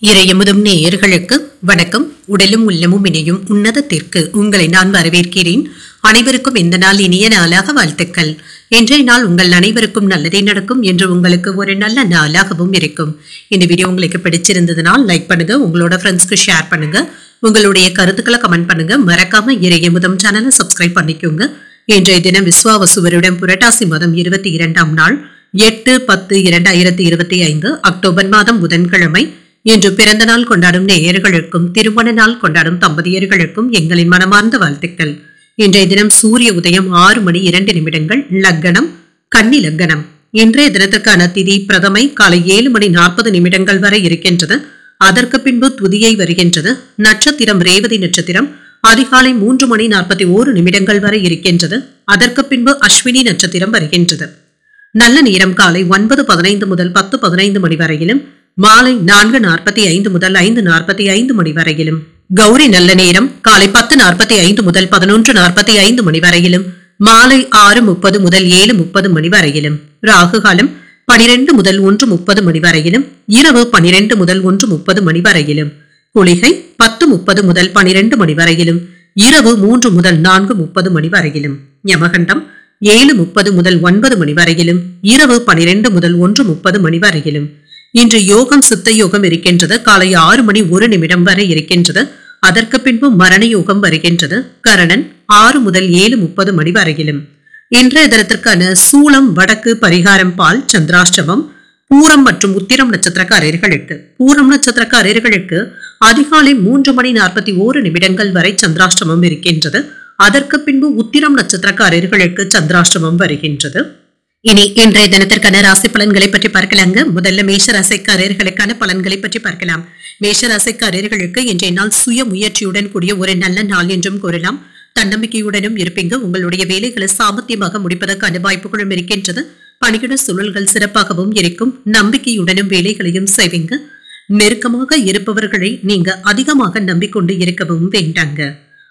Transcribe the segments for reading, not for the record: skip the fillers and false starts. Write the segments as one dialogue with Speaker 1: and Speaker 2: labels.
Speaker 1: இறையமுதும் நேயர்களுக்கு வணக்கம். உடலும் உள்ளமும் இணையும் உன்னதத்திற்கு உங்களை நான் வரவேற்கிறேன். அனைவருக்கும் இந்த நாள் இனிய நாளாக வாழ்த்துக்கள். இன்றைய நாள் உங்கள் அனைவருக்கும் நல்லதே நடக்கும் என்று உங்களுக்கு ஒரு நல்ல நாளாகவும் இருக்கும். இந்த வீடியோ உங்களுக்கு பிடிச்சிருந்ததுனால் லைக் பண்ணுங்க, உங்களோட ஃப்ரெண்ட்ஸ்க்கு ஷேர் பண்ணுங்க, உங்களுடைய கருத்துக்களை கமெண்ட் பண்ணுங்க. மறக்காம இறையமுதும் சேனலை சப்ஸ்கிரைப் பண்ணிக்கோங்க. இன்றைய தினம் விஸ்வாவசு வருடம் புரட்டாசி மாதம் 22ஆம் நாள் 8/10/2025 அக்டோபர் மாதம் புதன்கிழமை. இன்று பிறந்த நாள் கொண்டாடும் நேயர்களுக்கும் திருமண நாள் கொண்டாடும் தம்பதியர்களுக்கும் எங்களின் மனமார்ந்த வாழ்த்துக்கள். இன்றைய தினம் சூரிய உதயம் 6:02 லக்னம் கன்னி லக்னம். இன்றைய தினத்திற்கான திதி பிரதமை காலை 7:40 வரை இருக்கின்றது. அதற்கு பின்பு துதியை வருகின்றது. நட்சத்திரம் ரேவதி நட்சத்திரம் அதிகாலை 3:41 வரை இருக்கின்றது. அதற்கு பின்பு அஸ்வினி நட்சத்திரம் வருகின்றது. நல்ல நேரம் காலை 9:15 முதல் 10:15 மணி வரையிலும், மாலை 4:45 முதல் 5:45 மணி வரையிலும். கௌரி நல்ல நேரம் காலை 10:45 முதல் 11:45 மணி வரையிலும், மாலை 6:30 முதல் 7:30 மணி வரையிலும். ராகு காலம் 12 முதல் 1:30 மணி வரையிலும், இரவு 12 முதல் 1:30 மணி வரையிலும். குளிகை 10:30 முதல் 12 மணி வரையிலும், இரவு 3 முதல் 4:30 மணி வரையிலும். யமகண்டம் 7:30 முதல் 9 மணி வரையிலும், இரவு 12 முதல் 1:30 மணி வரையிலும். இன்று யோகம் சித்த யோகம் இருக்கின்றது. காலை 6:01 வரை இருக்கின்றது. அதற்கு பின்பு மரண யோகம் வருகின்றது. கரணன் 6 முதல் 7:30 மணி வரையிலும். இன்றைய தினத்திற்கான சூலம் வடக்கு, பரிகாரம் பால், சந்திராஷ்டமம். பூரம் மற்றும் உத்திரம் நட்சத்திரக்காரர்களுக்கு பூரம் நட்சத்திரக்காரர்களுக்கு அதிகாலை 3:41 வரை சந்திராஷ்டமம் இருக்கின்றது. அதற்கு பின்பு உத்திரம் நட்சத்திரக்காரர்களுக்கு சந்திராஷ்டமம் வருகின்றது. இனி இன்றைய தினத்திற்கான ராசி பலன்களை பற்றி பார்க்கலாங்க. முதல்ல மேஷ ராசிக்காரர்களுக்கான பலன்களை பற்றி பார்க்கலாம். மேஷ ராசிக்காரர்களுக்கு இன்றைய நாள் சுய முயற்சியுடன் கூடிய ஒரு நல்ல நாள் என்றும் கூறலாம். தன்னம்பிக்கையுடனும் இருப்பீங்க. உங்களுடைய வேலைகளை சாமர்த்தியமாக முடிப்பதற்கான வாய்ப்புகளும் இருக்கின்றது. பணியிட சூழல்கள் சிறப்பாகவும் இருக்கும். நம்பிக்கையுடனும் வேலைகளையும் செய்வீங்க. நெருக்கமாக இருப்பவர்களை நீங்க அதிகமாக நம்பிக்கொண்டு இருக்கவும் வேண்டாங்க.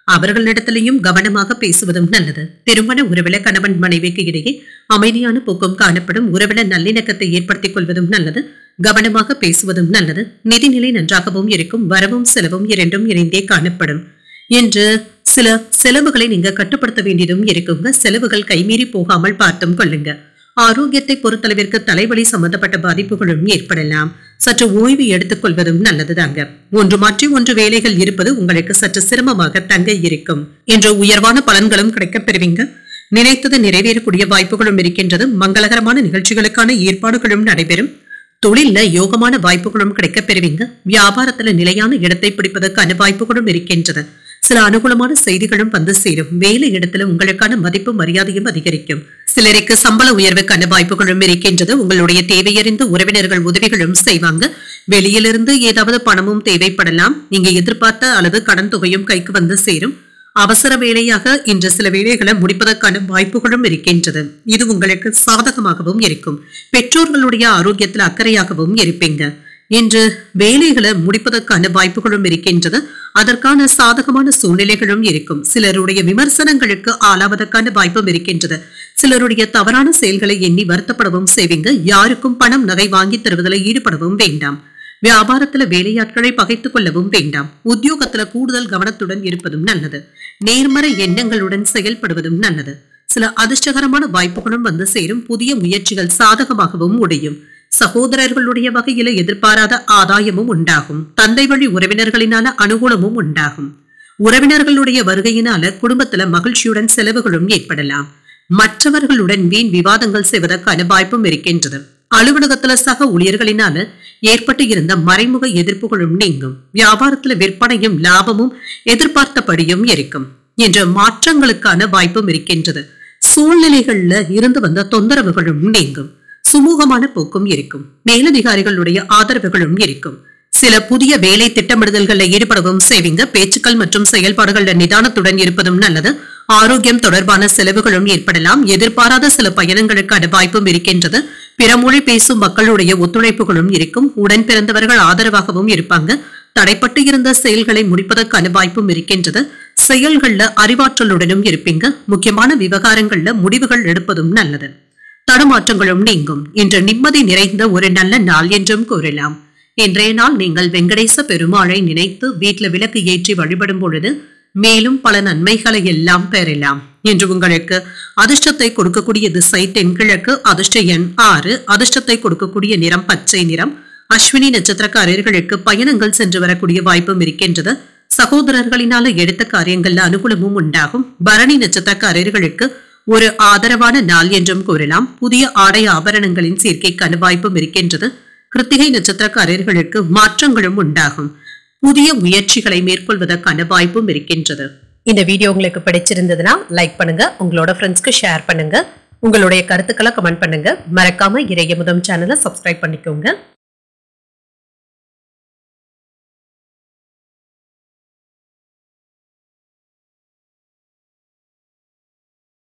Speaker 1: அவர்களிடத்திலையும் கவனமாக பேசுவதும் நல்லது. திருமண உறவில கணவன் மனைவிக்கு இடையே அமைதியான போக்கும் காணப்படும். உறவில நல்லிணக்கத்தை ஏற்படுத்திக் கொள்வதும் நல்லது. கவனமாக பேசுவதும் நல்லது. நிதிநிலை நன்றாகவும் இருக்கும். வரவும் செலவும் இரண்டும் இணைந்தே காணப்படும். என்று சில செலவுகளை நீங்க கட்டுப்படுத்த வேண்டியதும் இருக்குங்க. செலவுகள் கைமீறி போகாமல் பார்த்தும் கொள்ளுங்க. ஆரோக்கியத்தை பொறுத்தளவிற்கு தலைவலி சம்பந்தப்பட்ட பாதிப்புகளும் ஏற்படலாம். சற்று ஓய்வு எடுத்துக் கொள்வதும் நல்லதுதாங்க. ஒன்று மாற்றி ஒன்று வேலைகள் இருப்பது உங்களுக்கு சற்று சிரமமாக தங்க இருக்கும். என்ற உயர்வான பலன்களும் கிடைக்கப் பெறுவீங்க. நினைத்தது நிறைவேறக்கூடிய வாய்ப்புகளும் இருக்கின்றது. மங்களகரமான நிகழ்ச்சிகளுக்கான ஏற்பாடுகளும் நடைபெறும். தொழில யோகமான வாய்ப்புகளும் கிடைக்கப் பெறுவீங்க. வியாபாரத்துல நிலையான இடத்தை பிடிப்பதற்கான வாய்ப்புகளும் இருக்கின்றது. சில அனுகூலமான செய்திகளும் வந்து சேரும். வேலை இடத்துல உங்களுக்கான மதிப்பு மரியாதையும் அதிகரிக்கும். சிலருக்கு சம்பள உயர்வுக்கான வாய்ப்புகளும் இருக்கின்றது. உங்களுடைய தேவையறிந்த உறவினர்கள் உதவிகளும் செய்வாங்க. வெளியிலிருந்து ஏதாவது பணமும் தேவைப்படலாம். நீங்க எதிர்பார்த்த அளவு கடன் தொகையும் கைக்கு வந்து சேரும். அவசர வேலையாக இன்று சில வேலைகளை முடிப்பதற்கான வாய்ப்புகளும் இருக்கின்றது. இது உங்களுக்கு சாதகமாகவும் இருக்கும். பெற்றோர்களுடைய ஆரோக்கியத்தில் அக்கறையாகவும் இருப்பீங்க. இன்று வேலைகளை முடிப்பதற்கான வாய்ப்புகளும் இருக்கின்றது. அதற்கான சாதகமான சூழ்நிலைகளும் இருக்கும். சிலருடைய விமர்சனங்களுக்கு ஆளாவதற்கான வாய்ப்பும் இருக்கின்றது. சிலருடைய தவறான செயல்களை எண்ணி வருத்தப்படவும் செய்வீங்க. யாருக்கும் பணம் நகை வாங்கி தருவதில் ஈடுபடவும் வேண்டாம். வியாபாரத்துல வேலையாட்களை பகைத்துக் கொள்ளவும் வேண்டாம். உத்தியோகத்துல கூடுதல் கவனத்துடன் இருப்பதும் நல்லது. நேர்மறை எண்ணங்களுடன் செயல்படுவதும் நல்லது. சில அதிர்ஷ்டகரமான வாய்ப்புகளும் வந்து சேரும். புதிய முயற்சிகள் சாதகமாகவும் முடியும். சகோதரர்களுடைய வகையில எதிர்பாராத ஆதாயமும் உண்டாகும். தந்தை வழி உறவினர்களினால அனுகூலமும் உண்டாகும். உறவினர்களுடைய வருகையினால குடும்பத்துல மகிழ்ச்சியுடன் செலவுகளும் ஏற்படலாம். மற்றவர்களுடன் வீண் விவாதங்கள் செய்வதற்கான வாய்ப்பும் இருக்கின்றது. அலுவலகத்துல சக ஊழியர்களினால ஏற்பட்டு இருந்த மறைமுக எதிர்ப்புகளும் நீங்கும். வியாபாரத்துல விற்பனையும் லாபமும் எதிர்பார்த்தபடியும் இருக்கும். என்ற மாற்றங்களுக்கான வாய்ப்பும் இருக்கின்றது. சூழ்நிலைகள்ல இருந்து வந்த தொந்தரவுகளும் நீங்கும். சுமூகமான போக்கும் இருக்கும். மேலதிகாரிகளுடைய ஆதரவுகளும் இருக்கும். சில புதிய வேலை திட்டமிடுதல்களில் ஈடுபடவும் செய்வீங்க. பேச்சுக்கள் மற்றும் செயல்பாடுகள் நிதானத்துடன் இருப்பதும் நல்லது. ஆரோக்கியம் தொடர்பான செலவுகளும் ஏற்படலாம். எதிர்பாராத சில பயணங்களுக்கான வாய்ப்பும் இருக்கின்றது. பிற மொழி பேசும் மக்களுடைய ஒத்துழைப்புகளும் இருக்கும். உடன் பிறந்தவர்கள் ஆதரவாகவும் இருப்பாங்க. தடைப்பட்டு இருந்த செயல்களை முடிப்பதற்கான வாய்ப்பும் இருக்கின்றது. செயல்கள்ல அறிவாற்றலுடனும் இருப்பீங்க. முக்கியமான விவகாரங்கள்ல முடிவுகள் எடுப்பதும் நல்லது. தடுமாற்றங்களும் நீங்கும். இன்று நிம்மதி நிறைந்த ஒரு நல்ல நாள் என்றும் கூறலாம். இன்றைய நாள் நீங்கள் வெங்கடேச பெருமாளை நினைத்து வீட்ல விளக்கு ஏற்றி வழிபடும் பொழுது மேலும் பல நன்மைகளை எல்லாம் பெறலாம். இன்று உங்களுக்கு அதிர்ஷ்டத்தை கொடுக்கக்கூடிய திசை தென்கிழக்கு, அதிர்ஷ்ட எண் 6, அதிர்ஷ்டத்தை கொடுக்கக்கூடிய நிறம் பச்சை நிறம். அஸ்வினி நட்சத்திரக்காரர்களுக்கு பயணங்கள் சென்று வரக்கூடிய வாய்ப்பும் இருக்கின்றது. சகோதரர்களினால எடுத்த காரியங்கள்ல அனுகூலமும் உண்டாகும். பரணி நட்சத்திரக்காரர்களுக்கு ஒரு ஆதரவான நாள் என்றும் கூறலாம். புதிய ஆடை ஆபரணங்களின் சேர்க்கைக்கான வாய்ப்பும் இருக்கின்றது. கிருத்திகை நட்சத்திரக்காரர்களுக்கு மாற்றங்களும் உண்டாகும். புதிய முயற்சிகளை மேற்கொள்வதற்கான வாய்ப்பும் இருக்கின்றது.
Speaker 2: இந்த வீடியோ உங்களுக்கு பிடிச்சிருந்ததுன்னா லைக் பண்ணுங்க, உங்களோட ஃப்ரெண்ட்ஸ்க்கு ஷேர் பண்ணுங்க, உங்களுடைய கருத்துக்களை கமெண்ட் பண்ணுங்க. மறக்காம இறையமுதம் சேனலை சப்ஸ்கிரைப் பண்ணிக்கோங்க.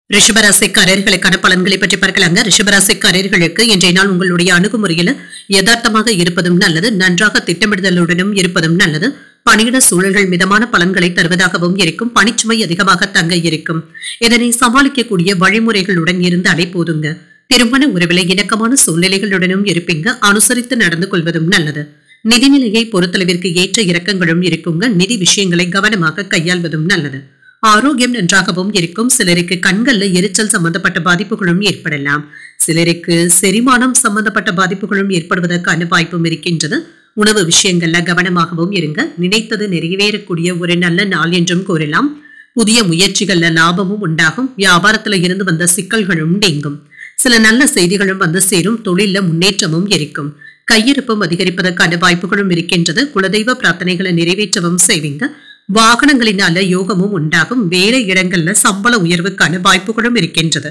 Speaker 1: ரிஷபராசிக்காரர்களுக்கான பலன்களை பற்றி பார்க்கலாங்க. ரிஷபராசிக்காரர்களுக்கு இன்றைய நாள் உங்களுடைய அணுகுமுறையில யதார்த்தமாக இருப்பதும் நல்லது, நன்றாக திட்டமிடுதலுடனும் இருப்பதும் நல்லது. பணியிட சூழல்கள் மிதமான பலன்களை தருவதாகவும் இருக்கும். பணிச்சுமை அதிகமாக தங்க இருக்கும். இதனை சமாளிக்கக்கூடிய வழிமுறைகளுடன் இருந்தாலே போதுங்க. திருமண உறவில இணக்கமான சூழ்நிலைகளுடனும் இருப்பீங்க. அனுசரித்து நடந்து கொள்வதும் நல்லது. நிதிநிலையை பொறுத்தளவிற்கு ஏற்ற இறக்கங்களும் இருக்குங்க. நிதி விஷயங்களை கவனமாக கையாள்வதும் நல்லது. ஆரோக்கியம் நன்றாகவும் இருக்கும். சிலருக்கு கண்கள்ல எரிச்சல் சம்பந்தப்பட்ட பாதிப்புகளும் ஏற்படலாம். சிலருக்கு செரிமானம் சம்பந்தப்பட்ட பாதிப்புகளும் ஏற்படுவதற்கான வாய்ப்பும் இருக்கின்றது. உணவு விஷயங்கள்ல கவனமாகவும் இருங்க. நினைத்தது நிறைவேறக்கூடிய ஒரு நல்ல நாள் என்றும் கூறலாம். புதிய முயற்சிகள்ல லாபமும் உண்டாகும். வியாபாரத்துல இருந்து வந்த சிக்கல்களும் நீங்கும். சில நல்ல செய்திகளும் வந்து சேரும். தொழில முன்னேற்றமும் இருக்கும். கையிருப்பும் அதிகரிப்பதற்கான வாய்ப்புகளும் இருக்கின்றது. குலதெய்வ பிரார்த்தனைகளை நிறைவேற்றவும் செய்வீங்க. வாகனங்களினால யோகமும் உண்டாகும். வேலை இடங்கள்ல சம்பள உயர்வுக்கான வாய்ப்புகளும் இருக்கின்றது.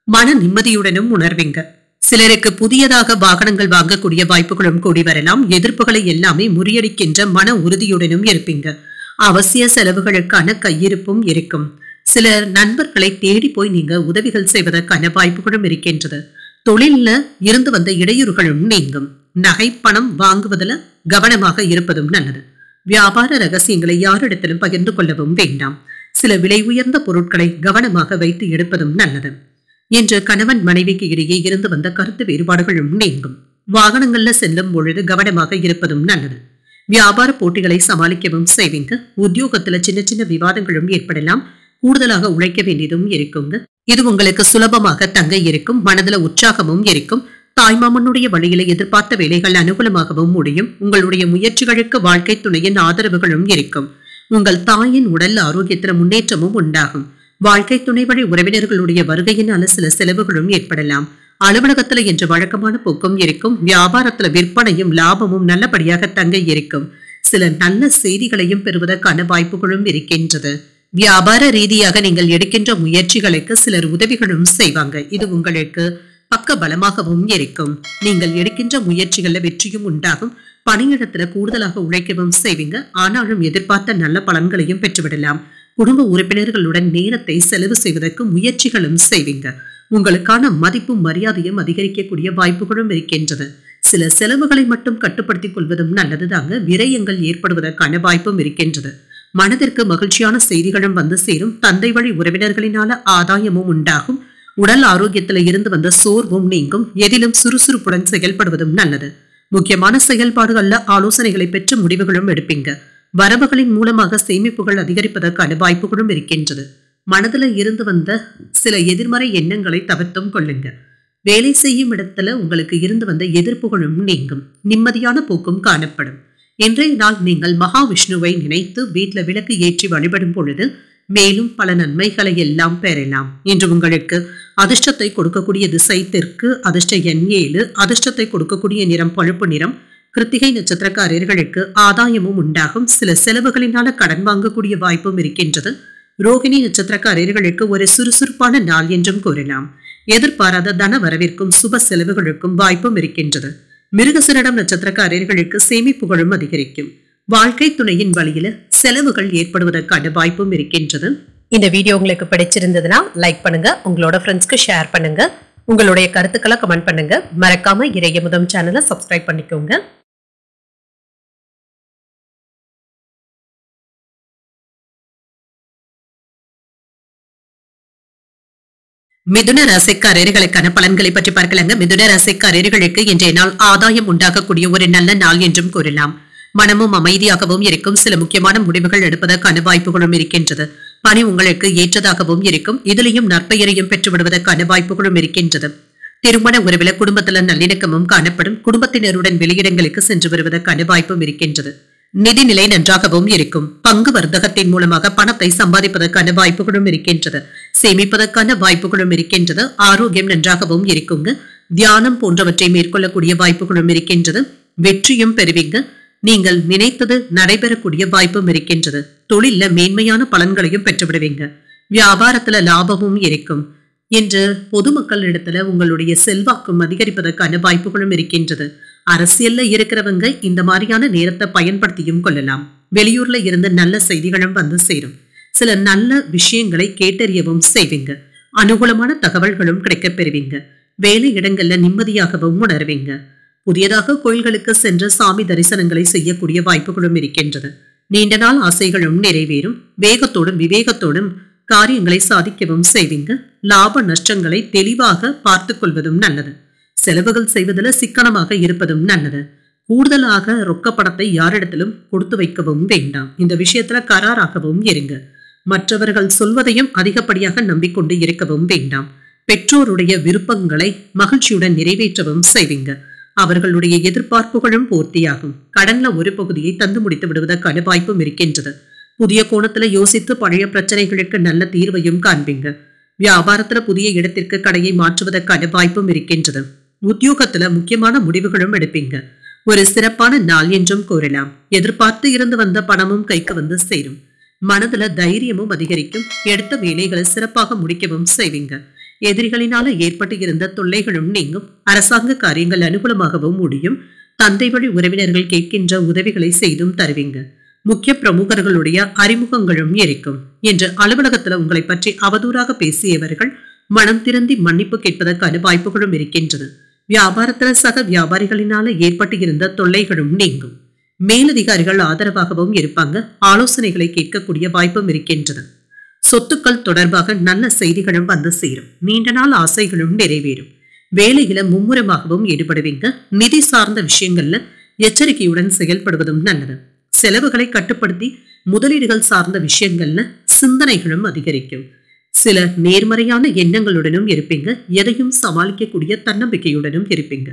Speaker 1: மன நிம்மதியுடனும் உணர்வீங்க. சிலருக்கு புதியதாக வாகனங்கள் வாங்கக்கூடிய வாய்ப்புகளும் கூடி வரலாம். எதிர்ப்புகளை எல்லாமே முறியடிக்கின்ற மன உறுதியுடனும் இருப்பீங்க. அவசிய செலவுகளுக்கான கையிருப்பும் இருக்கும். சில நண்பர்களை தேடி போய் நீங்க உதவிகள் செய்வதற்கான வாய்ப்புகளும் இருக்கின்றது. தொழில்ல இருந்து வந்த இடையூறுகளும் நீங்கும். நகை பணம் வாங்குவதில் கவனமாக இருப்பதும் நல்லது. வியாபார ரகசியங்களை யாரிடத்திலும் பகிர்ந்து கொள்ளவும் வேண்டாம். சில விலை உயர்ந்த பொருட்களை கவனமாக வைத்து எடுப்பதும் நல்லது. இன்று கணவன் மனைவிக்கு இடையே இருந்து வந்த கருத்து வேறுபாடுகளும் நீங்கும். வாகனங்கள்ல செல்லும் பொழுது கவனமாக இருப்பதும் நல்லது. வியாபார போட்டிகளை சமாளிக்கவும் செய்வீங்க. உத்தியோகத்துல சின்ன சின்ன விவாதங்களும் ஏற்படலாம். கூடுதலாக உழைக்க வேண்டியதும் இருக்குங்க. இது உங்களுக்கு சுலபமாக தங்க இருக்கும். மனதுல உற்சாகமும் இருக்கும். தாய்மாமனுடைய வழியில எதிர்பார்த்த வேலைகள் அனுகூலமாகவும் முடியும். உங்களுடைய முயற்சிகளுக்கு வாழ்க்கை துணையின் ஆதரவுகளும் இருக்கும். உங்கள் தாயின் உடல் ஆரோக்கியத்துல முன்னேற்றமும் உண்டாகும். வாழ்க்கை துணை வழி உறவினர்களுடைய வருகையினால சில செலவுகளும் ஏற்படலாம். அலுவலகத்துல இன்று வழக்கமான போக்கும் இருக்கும். வியாபாரத்துல விற்பனையும் லாபமும் நல்லபடியாக தங்க இருக்கும். சில நல்ல செய்திகளையும் பெறுவதற்கான வாய்ப்புகளும் இருக்கின்றது. வியாபார ரீதியாக நீங்கள் எடுக்கின்ற முயற்சிகளுக்கு சிலர் உதவிகளும் செய்வாங்க. இது உங்களுக்கு பக்க பலமாகவும் இருக்கும். நீங்கள் எடுக்கின்ற முயற்சிகள்ல வெற்றியும் உண்டாகும். பணியிடத்துல கூடுதலாக உழைக்கவும் செய்வீங்க. ஆனாலும் எதிர்பார்த்த நல்ல பலன்களையும் பெற்றுவிடலாம். குடும்ப உறுப்பினர்களுடன் நேரத்தை செலவு செய்வதற்கு முயற்சிகளும் செய்வீங்க. உங்களுக்கான மதிப்பும் மரியாதையும் அதிகரிக்கக்கூடிய வாய்ப்புகளும் இருக்கின்றது. சில செலவுகளை மட்டும் கட்டுப்படுத்திக் கொள்வதும் நல்லதுதாங்க. விரயங்கள் ஏற்படுவதற்கான வாய்ப்பும் இருக்கின்றது. மனதிற்கு மகிழ்ச்சியான செய்திகளும் வந்து சேரும். தந்தை வழி உறவினர்களினால ஆதாயமும் உண்டாகும். உடல் ஆரோக்கியத்துல இருந்து வந்த சோர்வும் நீங்கும். எதிலும் சுறுசுறுப்புடன் செயல்படுவதும் நல்லது. முக்கியமான செயல்பாடுகள்ல ஆலோசனைகளை பெற்று முடிவுகளும் எடுப்பீங்க. வரவுகளின் மூலமாக சேமிப்புகள் அதிகரிப்பதற்கான வாய்ப்புகளும் இருக்கின்றது. மனதுல இருந்து வந்த சில எதிர்மறை எண்ணங்களை தவிர்த்தும் கொள்ளுங்க. வேலை செய்யும் இடத்துல உங்களுக்கு இருந்து வந்த எதிர்ப்புகளும் நீங்கும். நிம்மதியான போக்கும் காணப்படும். இன்றைய நாள் நீங்கள் மகாவிஷ்ணுவை நினைத்து வீட்டுல விளக்கு ஏற்றி வழிபடும் பொழுது மேலும் பல நன்மைகளை எல்லாம் பெறலாம். இன்று உங்களுக்கு அதிர்ஷ்டத்தை கொடுக்கக்கூடிய திசை தெற்கு, அதிர்ஷ்ட எண் 7, அதிர்ஷ்டத்தை கொடுக்கக்கூடிய நிறம் பழுப்பு நிறம். கிருத்திகை நட்சத்திரக்காரர்களுக்கு ஆதாயமும் உண்டாகும். சில செலவுகளினால கடன் வாங்கக்கூடிய வாய்ப்பும் இருக்கின்றது. ரோகிணி நட்சத்திரக்காரர்களுக்கு ஒரு சுறுசுறுப்பான நாள் என்றும் கூறலாம். எதிர்பாராத தன வரவிற்கும் சுப செலவுகளுக்கும் வாய்ப்பும் இருக்கின்றது. மிருகசீரிடம் நட்சத்திரக்காரர்களுக்கு சேமிப்புகளும் அதிகரிக்கும். வாழ்க்கை துணையின் வழியில செலவுகள் ஏற்படுவதற்கான வாய்ப்பும் இருக்கின்றது.
Speaker 2: இந்த வீடியோ உங்களுக்கு பிடிச்சிருந்ததுன்னா லைக் பண்ணுங்க, உங்களோட ஃப்ரெண்ட்ஸ்க்கு ஷேர் பண்ணுங்க, உங்களுடைய கருத்துக்களை கமெண்ட் பண்ணுங்க. மறக்காம இறையமுதம் சேனலை சப்ஸ்கிரைப் பண்ணிக்கோங்க.
Speaker 1: மிதுன ராசிக்காரர்களுக்கான பலன்களை பற்றி பார்க்கலாங்க. மிதுன ராசிக்காரர்களுக்கு இன்றைய நாள் ஆதாயம் உண்டாகக்கூடிய ஒரு நல்ல நாள் என்றும் கூறலாம். மனமும் அமைதியாகவும் இருக்கும். சில முக்கியமான முடிவுகள் எடுப்பதற்கான வாய்ப்புகளும் இருக்கின்றது. பணி உங்களுக்கு ஏற்றதாகவும் இருக்கும். இதிலையும் நற்பெயரையும் பெற்று விடுவதற்கான வாய்ப்புகளும் இருக்கின்றது. திருமண உறவில குடும்பத்துல நல்லிணக்கமும் காணப்படும். குடும்பத்தினருடன் வெளியிடங்களுக்கு சென்று வருவதற்கான வாய்ப்பும் இருக்கின்றது. நிதிநிலை நன்றாகவும் இருக்கும். பங்கு வர்த்தகத்தின் மூலமாக பணத்தை சம்பாதிப்பதற்கான வாய்ப்புகளும் இருக்கின்றது. சேமிப்பதற்கான வாய்ப்புகளும் இருக்கின்றது. ஆரோக்கியம் நன்றாகவும் இருக்குங்க. தியானம் போன்றவற்றை மேற்கொள்ளக்கூடிய வாய்ப்புகளும் இருக்கின்றது. வெற்றியும் பெறுவீங்க. நீங்கள் நினைத்தது நடைபெறக்கூடிய வாய்ப்பும் இருக்கின்றது. தொழில மேன்மையான பலன்களையும் பெற்றுவிடுவீங்க. வியாபாரத்துல லாபமும் இருக்கும். இன்று பொதுமக்கள் இடத்துல உங்களுடைய செல்வாக்கும் அதிகரிப்பதற்கான வாய்ப்புகளும் இருக்கின்றது. அரசியல்ல இருக்கிறவங்க இந்த மாதிரியான நேரத்தை பயன்படுத்தியும் கொள்ளலாம். வெளியூர்ல இருந்து நல்ல செய்திகளும் வந்து சேரும். சில நல்ல விஷயங்களை கேட்டறியவும் செய்வீங்க. அனுகூலமான தகவல்களும் கிடைக்கப் பெறுவீங்க. வேலை இடங்கள்ல நிம்மதியாகவும் உணர்வீங்க. புதியதாக கோயில்களுக்கு சென்று சாமி தரிசனங்களை செய்யக்கூடிய வாய்ப்புகளும் இருக்கின்றது. நீண்ட நாள் ஆசைகளும் நிறைவேறும். வேகத்தோடும் விவேகத்தோடும் காரியங்களை சாதிக்கவும் செய்வீங்க. லாப நஷ்டங்களை தெளிவாக பார்த்துக் கொள்வதும் நல்லது. செலவுகள் செய்வதில் சிக்கனமாக இருப்பதும் நல்லது. கூடுதலாக ரொக்க பணத்தை யாரிடத்திலும் கொடுத்து வைக்கவும் வேண்டாம். இந்த விஷயத்துல கராராகவும் இருங்க. மற்றவர்கள் சொல்வதையும் அதிகப்படியாக நம்பிக்கொண்டு இருக்கவும் வேண்டாம். பெற்றோருடைய விருப்பங்களை மகிழ்ச்சியுடன் நிறைவேற்றவும் செய்வீங்க. அவர்களுடைய எதிர்பார்ப்புகளும் பூர்த்தியாகும். கடன்ல ஒரு பகுதியை தந்து முடித்து விடுவதற்கான வாய்ப்பும் இருக்கின்றது. புதிய கோணத்துல யோசித்து பழைய பிரச்சனைகளுக்கு நல்ல தீர்வையும் காண்பீங்க. வியாபாரத்துல புதிய இடத்திற்கு கடையை மாற்றுவதற்கான வாய்ப்பும் இருக்கின்றது. உத்தியோகத்துல முக்கியமான முடிவுகளும் எடுப்பீங்க. ஒரு சிறப்பான நாள் என்றும் கூறலாம். எதிர்பார்த்து இருந்து வந்த பணமும் கைக்கு வந்து சேரும். மனதுல தைரியமும் அதிகரிக்கும். எடுத்த வேலைகளை சிறப்பாக முடிக்கவும் செய்வீங்க. எதிரிகளினால ஏற்பட்டு இருந்த தொல்லைகளும் நீங்கும். அரசாங்க காரியங்கள் அனுகூலமாகவும் முடியும். தந்தை வழி உறவினர்கள் கேட்கின்ற உதவிகளை செய்தும் தருவீங்க. முக்கிய பிரமுகர்களுடைய அறிமுகங்களும் இருக்கும். என்று அலுவலகத்துல உங்களை பற்றி அவதூறாக பேசியவர்கள் மனம் திறந்தி மன்னிப்பு கேட்பதற்கான வாய்ப்புகளும் இருக்கின்றது. வியாபாரத்துல சக வியாபாரிகளினால ஏற்பட்டு இருந்த தொல்லைகளும் நீங்கும். மேலதிகாரிகள் ஆதரவாகவும் இருப்பாங்க. ஆலோசனைகளை கேட்கக்கூடிய வாய்ப்பும் இருக்கின்றது. சொத்துக்கள் தொடர்பாக நல்ல செய்திகளும் வந்து சேரும். நீண்ட நாள் ஆசைகளும் நிறைவேறும். வேலையில மும்முரமாகவும் ஈடுபடுவீங்க. நிதி சார்ந்த விஷயங்கள்ல எச்சரிக்கையுடன் செயல்படுவதும் நல்லது. செலவுகளை கட்டுப்படுத்தி முதலீடுகள் சார்ந்த விஷயங்கள்ல சிந்தனைகளும் அதிகரிக்கும். சில நேர்மறையான எண்ணங்களுடனும் இருப்பீங்க. எதையும் சமாளிக்கக்கூடிய தன்னம்பிக்கையுடனும் இருப்பீங்க.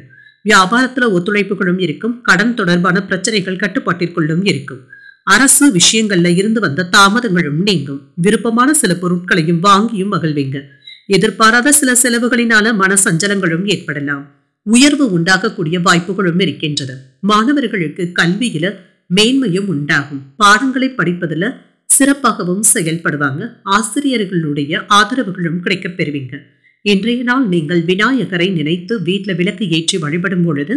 Speaker 1: வியாபாரத்துல ஒத்துழைப்புகளும் இருக்கும். கடன் தொடர்பான பிரச்சனைகள் கட்டுப்பாட்டிற்குள்ளும் இருக்கும். அரசு விஷயங்கள்ல இருந்து வந்த தாமதங்களும் நீங்கும். விருப்பமான சில பொருட்களையும் வாங்கியும் மகிழ்வீங்க. எதிர்பாராத சில செலவுகளினால மன சஞ்சலங்களும் ஏற்படலாம். உயர்வு உண்டாகக்கூடிய வாய்ப்புகளும் இருக்கின்றது. மாணவர்களுக்கு கல்வியில மேன்மையும் உண்டாகும். பாடங்களை படிப்பதுல சிறப்பாகவும் செயல்படுவாங்க. ஆசிரியர்களுடைய ஆதரவுகளும் கிடைக்கப் பெறுவீங்க. இன்றைய நாள் நீங்கள் விநாயகரை நினைத்து வீட்டுல விளக்கு ஏற்றி வழிபடும் பொழுது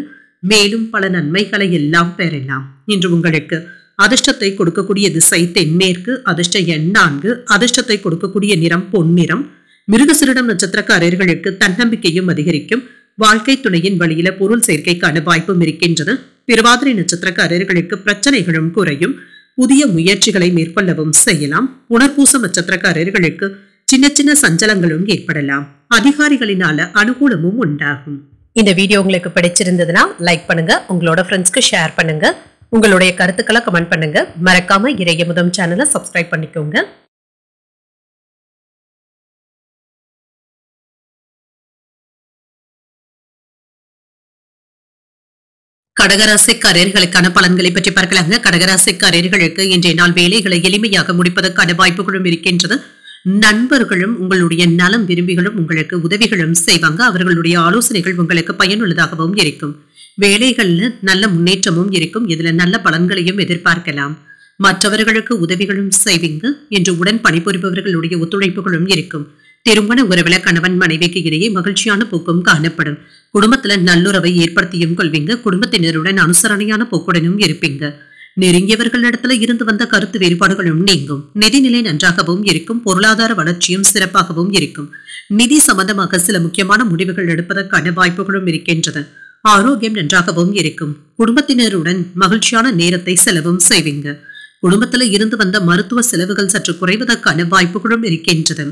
Speaker 1: மேலும் பல நன்மைகளை எல்லாம் பெறலாம். இன்று உங்களுக்கு அதிர்ஷ்டத்தை கொடுக்கக்கூடிய திசை தென்மேற்கு. அதிர்ஷ்ட எண் 4. அதிர்ஷ்டத்தை கொடுக்கக்கூடிய நிறம் பொன்னிறம். மிருகசீரிடம் நட்சத்திரக்காரர்களுக்கு தன்னம்பிக்கையும் அதிகரிக்கும். வாழ்க்கை துணையின் வழியில பொருள் சேர்க்கைக்கான வாய்ப்பும் இருக்கின்றது. திருவாதிரை நட்சத்திரக்காரர்களுக்கு பிரச்சனைகளும் குறையும். புதிய முயற்சிகளை மேற்கொள்ளவும் செய்யலாம். புனர்பூசம் நட்சத்திரக்காரர்களுக்கு சின்ன சின்ன சஞ்சலங்களும் ஏற்படலாம். அதிகாரிகளினால அனுகூலமும் உண்டாகும்.
Speaker 2: இந்த வீடியோ உங்களுக்கு பிடிச்சிருந்ததுன்னா லைக் பண்ணுங்க. உங்களோட ஃப்ரெண்ட்ஸ்க்கு ஷேர் பண்ணுங்க. உங்களுடைய கருத்துக்களை கமெண்ட் பண்ணுங்க. மறக்காம இறையமுதம் சேனலை சப்ஸ்கிரைப் பண்ணிக்கோங்க.
Speaker 1: கடகராசிக்காரர்களுக்கான பலன்களை பற்றி பார்க்கலாங்க. கடகராசிக்காரர்களுக்கு இன்றைய நாள் வேலைகளை எளிமையாக முடிப்பதற்கான வாய்ப்புகளும் இருக்கின்றது. நண்பர்களும் உங்களுடைய நலம் விரும்பிகளும் உங்களுக்கு உதவிகளும் செய்வாங்க. அவர்களுடைய ஆலோசனைகள் உங்களுக்கு பயனுள்ளதாகவும் இருக்கும். வேலைகள்ல நல்ல முன்னேற்றமும் இருக்கும். இதுல நல்ல பலன்களையும் எதிர்பார்க்கலாம். மற்றவர்களுக்கு உதவிகளும் செய்வீங்க. இன்று உடன் பணிபுரிபவர்களுடைய ஒத்துழைப்புகளும் இருக்கும். திருமண உறவுல கணவன் மனைவிக்கு இடையே மகிழ்ச்சியான போக்கும் காணப்படும். குடும்பத்துல நல்லுறவை ஏற்படுத்தியும் கொள்வீங்க. குடும்பத்தினருடன் அனுசரணையான போக்குடனும் இருப்பீங்க. நெருங்கியவர்களிடத்துல இருந்து வந்த கருத்து வேறுபாடுகளும் நீங்கும். நிதிநிலை நன்றாகவும் இருக்கும். பொருளாதார வளர்ச்சியும் சிறப்பாகவும் இருக்கும். நிதி சம்பந்தமாக சில முக்கியமான முடிவுகள் எடுப்பதற்கான வாய்ப்புகளும் இருக்கின்றது. ஆரோக்கியம் நன்றாகவும் இருக்கும். குடும்பத்தினருடன் மகிழ்ச்சியான நேரத்தை செலவும் செய்வீங்க. குடும்பத்துல இருந்து வந்த மருத்துவ செலவுகள் சற்று குறைவதற்கான வாய்ப்புகளும் இருக்கின்றது.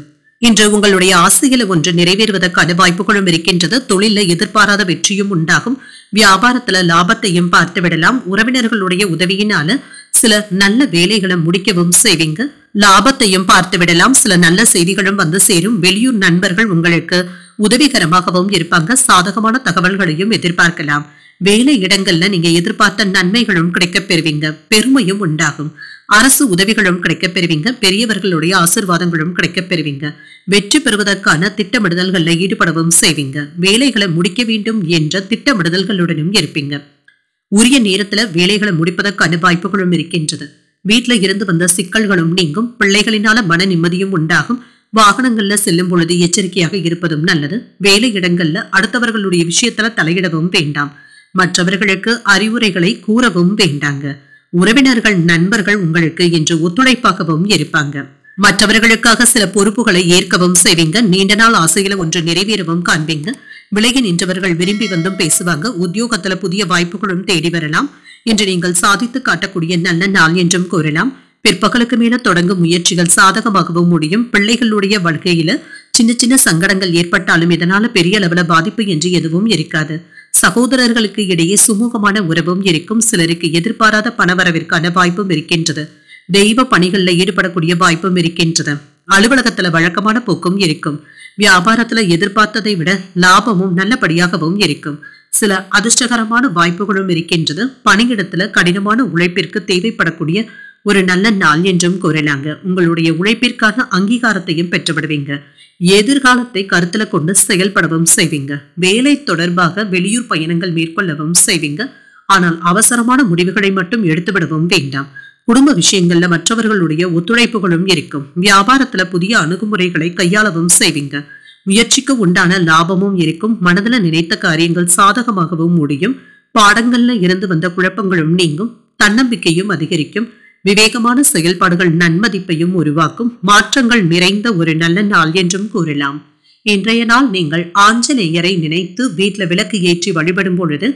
Speaker 1: இன்று உங்களுடைய ஆசையில ஒன்று நிறைவேறுவதற்கான வாய்ப்புகளும் இருக்கின்றது. தொழில எதிர்பாராத வெற்றியும் உண்டாகும். வியாபாரத்துல லாபத்தையும் பார்த்து விடலாம். உறவினர்களுடைய உதவியினால சில நல்ல வேலைகளை முடிக்கவும் செய்வீங்க. லாபத்தையும் பார்த்து விடலாம். சில நல்ல செய்திகளும் வந்து சேரும். வெளியூர் நண்பர்கள் உங்களுக்கு உதவிகரமாகவும் இருப்பாங்க. சாதகமான தகவல்களையும் எதிர்பார்க்கலாம். வேலை இடங்கள்ல நீங்க எதிர்பார்த்த நன்மைகளும் கிடைக்கப் பெறுவீங்க. பெருமையும் உண்டாகும். அரசு உதவிகளும் கிடைக்கப் பெறுவீங்க. பெரியவர்களுடைய ஆசீர்வாதங்களும் கிடைக்கப் பெறுவீங்க. வெற்றி பெறுவதற்கான திட்டமிடுதல்கள்ல ஈடுபடவும் செய்வீங்க. வேலைகளை முடிக்க வேண்டும் என்ற திட்டமிடுதல்களுடனும் இருப்பீங்க. உரிய நேரத்துல வேலைகளை முடிப்பதற்கான வாய்ப்புகளும் இருக்கின்றது. வீட்டுல இருந்து வந்த சிக்கல்களும் நீங்கும். பிள்ளைகளினால மன நிம்மதியும் உண்டாகும். வாகனங்கள்ல செல்லும் பொழுது எச்சரிக்கையாக இருப்பதும் நல்லது. வேலை இடங்கள்ல அடுத்தவர்களுடைய விஷயத்துல தலையிடவும் வேண்டாம். மற்றவர்களுக்கு அறிவுரைகளை கூறவும் வேண்டாங்க. உறவினர்கள் நண்பர்கள் உங்களுக்கு இன்று ஒத்துழைப்பாகவும் இருப்பாங்க. மற்றவர்களுக்காக சில பொறுப்புகளை ஏற்கவும் செய்வீங்க. நீண்ட நாள் ஆசையில ஒன்று நிறைவேறவும் காண்பீங்க. விலகி நின்றவர்கள் விரும்பி வந்தும் பேசுவாங்க. உத்தியோகத்துல புதிய வாய்ப்புகளும் தேடி வரலாம். இன்று நீங்கள் சாதித்து காட்டக்கூடிய நல்ல நாள் என்றும் கூறலாம். பிற்பகலுக்கு மேல தொடங்கும் முயற்சிகள் சாதகமாகவும் முடியும். பிள்ளைகளுடைய வாழ்க்கையில சின்ன சின்ன சங்கடங்கள் ஏற்பட்டாலும் இதனால பெரிய அளவுல பாதிப்பு என்று எதுவும் இருக்காது. சகோதரர்களுக்கு இடையே சுமூகமான உறவும் இருக்கும். சிலருக்கு எதிர்பாராத பணவரவிற்கான வாய்ப்பும் இருக்கின்றது. தெய்வ பணிகள்ல ஈடுபடக்கூடிய வாய்ப்பும் இருக்கின்றது. அலுவலகத்துல வழக்கமான போக்கும் இருக்கும். வியாபாரத்துல எதிர்பார்த்ததை விட லாபமும் நல்லபடியாகவும் இருக்கும். சில அதிர்ஷ்டகரமான வாய்ப்புகளும் இருக்கின்றது. பணியிடத்துல கடினமான உழைப்பிற்கு தேவைப்படக்கூடிய ஒரு நல்ல நாள் என்றும் கூறலாங்க. உங்களுடைய உழைப்பிற்கான அங்கீகாரத்தையும் பெற்றுவிடுவீங்க. எதிர்காலத்தை கருத்துல கொண்டு செயல்படவும் செய்வீங்க. வேலை தொடர்பாக வெளியூர் பயணங்கள் மேற்கொள்ளவும் செய்வீங்க. ஆனால் அவசரமான முடிவுகளை மட்டும் எடுத்துவிடவும் வேண்டாம். குடும்ப விஷயங்கள்ல மற்றவர்களுடைய ஒத்துழைப்புகளும் இருக்கும். வியாபாரத்துல புதிய அணுகுமுறைகளை கையாளவும் செய்வீங்க. முயற்சிக்கு உண்டான லாபமும் இருக்கும். மனதுல நினைத்த காரியங்கள் சாதகமாகவும் முடியும். பாடங்கள்ல இருந்து வந்த குழப்பங்களும் நீங்கும். தன்னம்பிக்கையும் அதிகரிக்கும். விவேகமான செயல்பாடுகள் நன்மதிப்பையும் உருவாக்கும். மாற்றங்கள் நிறைந்த ஒரு நல்ல நாள் என்றும் கூறலாம். இன்றைய நாள் நீங்கள் ஆஞ்சநேயரை நினைத்து வீட்டுல விளக்கு ஏற்றி வழிபடும் பொழுது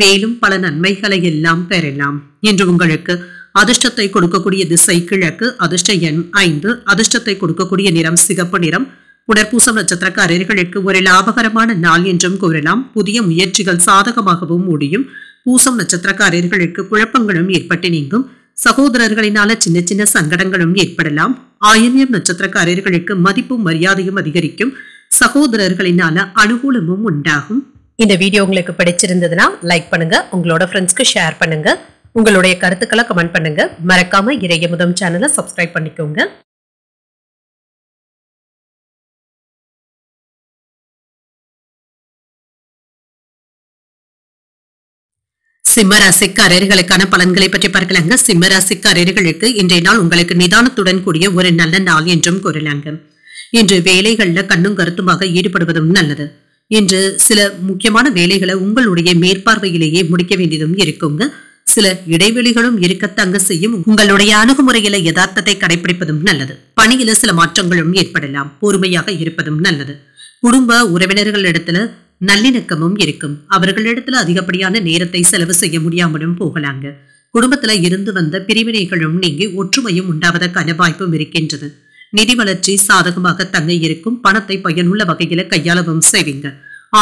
Speaker 1: மேலும் பல நன்மைகளை எல்லாம் பெறலாம். இன்று உங்களுக்கு அதிர்ஷ்டத்தை கொடுக்கக்கூடிய திசை கிழக்கு. அதிர்ஷ்ட எண் 5. அதிர்ஷ்டத்தை கொடுக்கக்கூடிய நிறம் சிகப்பு நிறம். புனர்பூசம் நட்சத்திரக்காரர்களுக்கு ஒரு லாபகரமான நாள் என்றும் கூறலாம். புதிய முயற்சிகள் சாதகமாகவும் முடியும். பூசம் நட்சத்திரக்காரர்களுக்கு குழப்பங்களும் ஏற்பட்டு நீங்கும். சகோதரர்களினால சின்ன சின்ன சங்கடங்களும் ஏற்படலாம். ஆயில்யம் நட்சத்திரக்காரர்களுக்கு மதிப்பும் மரியாதையும் அதிகரிக்கும். சகோதரர்களினால அனுகூலமும் உண்டாகும்.
Speaker 2: இந்த வீடியோ உங்களுக்கு பிடிச்சிருந்ததுன்னா லைக் பண்ணுங்க. உங்களோட ஃப்ரெண்ட்ஸ்க்கு ஷேர் பண்ணுங்க. உங்களுடைய கருத்துக்களை கமெண்ட் பண்ணுங்க. மறக்காம இறையமுதம் சேனலை சப்ஸ்கிரைப் பண்ணிக்கோங்க.
Speaker 1: சிம்மராசிக்காரர்களுக்கான பலன்களை பற்றி பார்க்கலாங்க. சிம்மராசிக்காரர்களுக்கு இன்றைய நாள் உங்களுக்கு நிதானத்துடன் கூடிய ஒரு நல்ல நாள் என்றும் கூறலாங்க. இன்று வேலைகள்ல கண்ணும் கருத்துமாக ஈடுபடுவதும் நல்லது. இன்று சில முக்கியமான வேலைகளை உங்களுடைய மேற்பார்வையிலேயே முடிக்க வேண்டியதும் இருக்குங்க. சில இடைவெளிகளும் இருக்கத்தங்க செய்யும். உங்களுடைய அணுகுமுறையில யதார்த்தத்தை கடைபிடிப்பதும் நல்லது. பணியில சில மாற்றங்களும் ஏற்படலாம். பொறுமையாக இருப்பதும் நல்லது. குடும்ப உறவினர்களிடத்துல நல்லிணக்கமும் இருக்கும். அவர்களிடத்துல அதிகப்படியான நேரத்தை செலவு செய்ய முடியாமலும் போகலாங்க. குடும்பத்துல இருந்து வந்த பிரிவினைகளும் நீங்கி ஒற்றுமையும் உண்டாவதற்கான வாய்ப்பும் இருக்கின்றது. நிதி வளர்ச்சி சாதகமாக தங்க இருக்கும். பணத்தை பயனுள்ள வகையில கையாளவும் செய்வீங்க.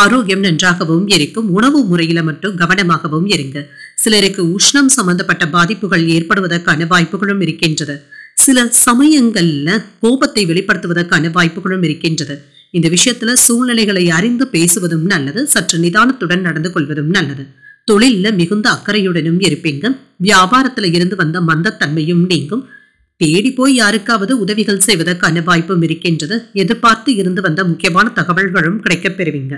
Speaker 1: ஆரோக்கியம் நன்றாகவும் இருக்கும். உணவு முறையில மட்டும் கவனமாகவும் இருங்க. சிலருக்கு உஷ்ணம் சம்பந்தப்பட்ட பாதிப்புகள் ஏற்படுவதற்கான வாய்ப்புகளும் இருக்கின்றது. சில சமயங்கள்ல கோபத்தை வெளிப்படுத்துவதற்கான வாய்ப்புகளும் இருக்கின்றது. இந்த விஷயத்துல சூழ்நிலைகளை அறிந்து பேசுவதும் நல்லது. சற்று நிதானத்துடன் நடந்து கொள்வதும் நல்லது. தொழில்ல மிகுந்த அக்கறையுடனும் இருப்பீங்க. வியாபாரத்துல இருந்து வந்த மந்தத்தன்மையும் நீங்கும். தேடி போய் யாருக்காவது உதவிகள் செய்வதற்கான வாய்ப்பும் இருக்கின்றது. எதிர்பார்த்து இருந்து வந்த முக்கியமான தகவல்களும் கிடைக்கப் பெறுவீங்க.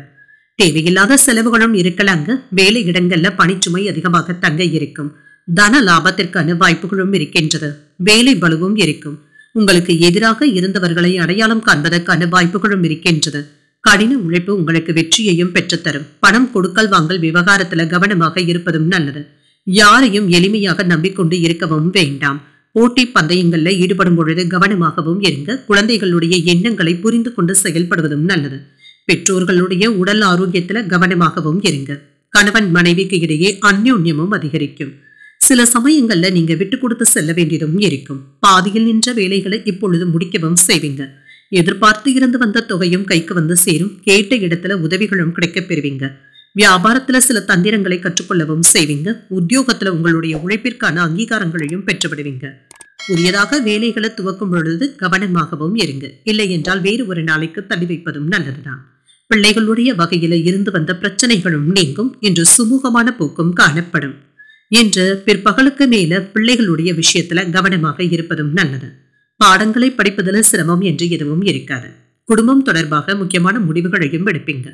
Speaker 1: தேவையில்லாத செலவுகளும் இருக்கலாங்க. வேலை இடங்கள்ல பணிச்சுமை அதிகமாக தங்க இருக்கும். தன லாபத்திற்கான வாய்ப்புகளும் இருக்கின்றது. வேலை பலுவும் இருக்கும். உங்களுக்கு எதிராக இருந்தவர்களை அடையாளம் காண்பதற்கான வாய்ப்புகளும் இருக்கின்றது. கடின உழைப்பு உங்களுக்கு வெற்றியையும் பெற்றுத்தரும். பணம் கொடுக்கல் வாங்கல் விவகாரத்துல கவனமாக இருப்பதும் நல்லது. யாரையும் எளிமையாக நம்பிக்கொண்டு இருக்கவும் வேண்டாம். போட்டி பந்தயங்கள்ல ஈடுபடும் பொழுது கவனமாகவும் இருங்க. குழந்தைகளுடைய எண்ணங்களை புரிந்து கொண்டு செயல்படுவதும் நல்லது. பெற்றோர்களுடைய உடல் ஆரோக்கியத்துல கவனமாகவும் இருங்க. கணவன் மனைவிக்கு இடையே அந்யோன்யமும் அதிகரிக்கும். சில சமயங்கள்ல நீங்க விட்டு கொடுத்து செல்ல வேண்டியதும் இருக்கும். பாதியில் நின்ற வேலைகளை இப்பொழுது முடிக்கவும் செய்வீங்க. எதிர்பார்த்து இருந்து வந்த தொகையும் கைக்கு வந்து சேரும். கேட்ட இடத்துல உதவிகளும் கிடைக்கப் பெறுவீங்க. வியாபாரத்துல சில தந்திரங்களை கற்றுக்கொள்ளவும் செய்வீங்க. உத்தியோகத்துல உங்களுடைய உழைப்பிற்கான அங்கீகாரங்களையும் பெற்றுவிடுவீங்க. புதியதாக வேலைகளை துவக்கும் பொழுது கவனமாகவும் இருங்க. இல்லை என்றால் வேறு ஒரு நாளைக்கு தள்ளி வைப்பதும் நல்லதுதான். பிள்ளைகளுடைய வகையில இருந்து வந்த பிரச்சனைகளும் நீங்கும். இன்று சுமூகமான போக்கும் காணப்படும். இன்று பிற்பகலுக்கு மேல பிள்ளைகளுடைய விஷயத்துல கவனமாக இருப்பதும் நல்லது. பாடங்களை படிப்பதில் சிரமம் என்று எதுவும் இருக்காது. குடும்பம் தொடர்பாக முக்கியமான முடிவுகளையும் எடுப்பீங்க.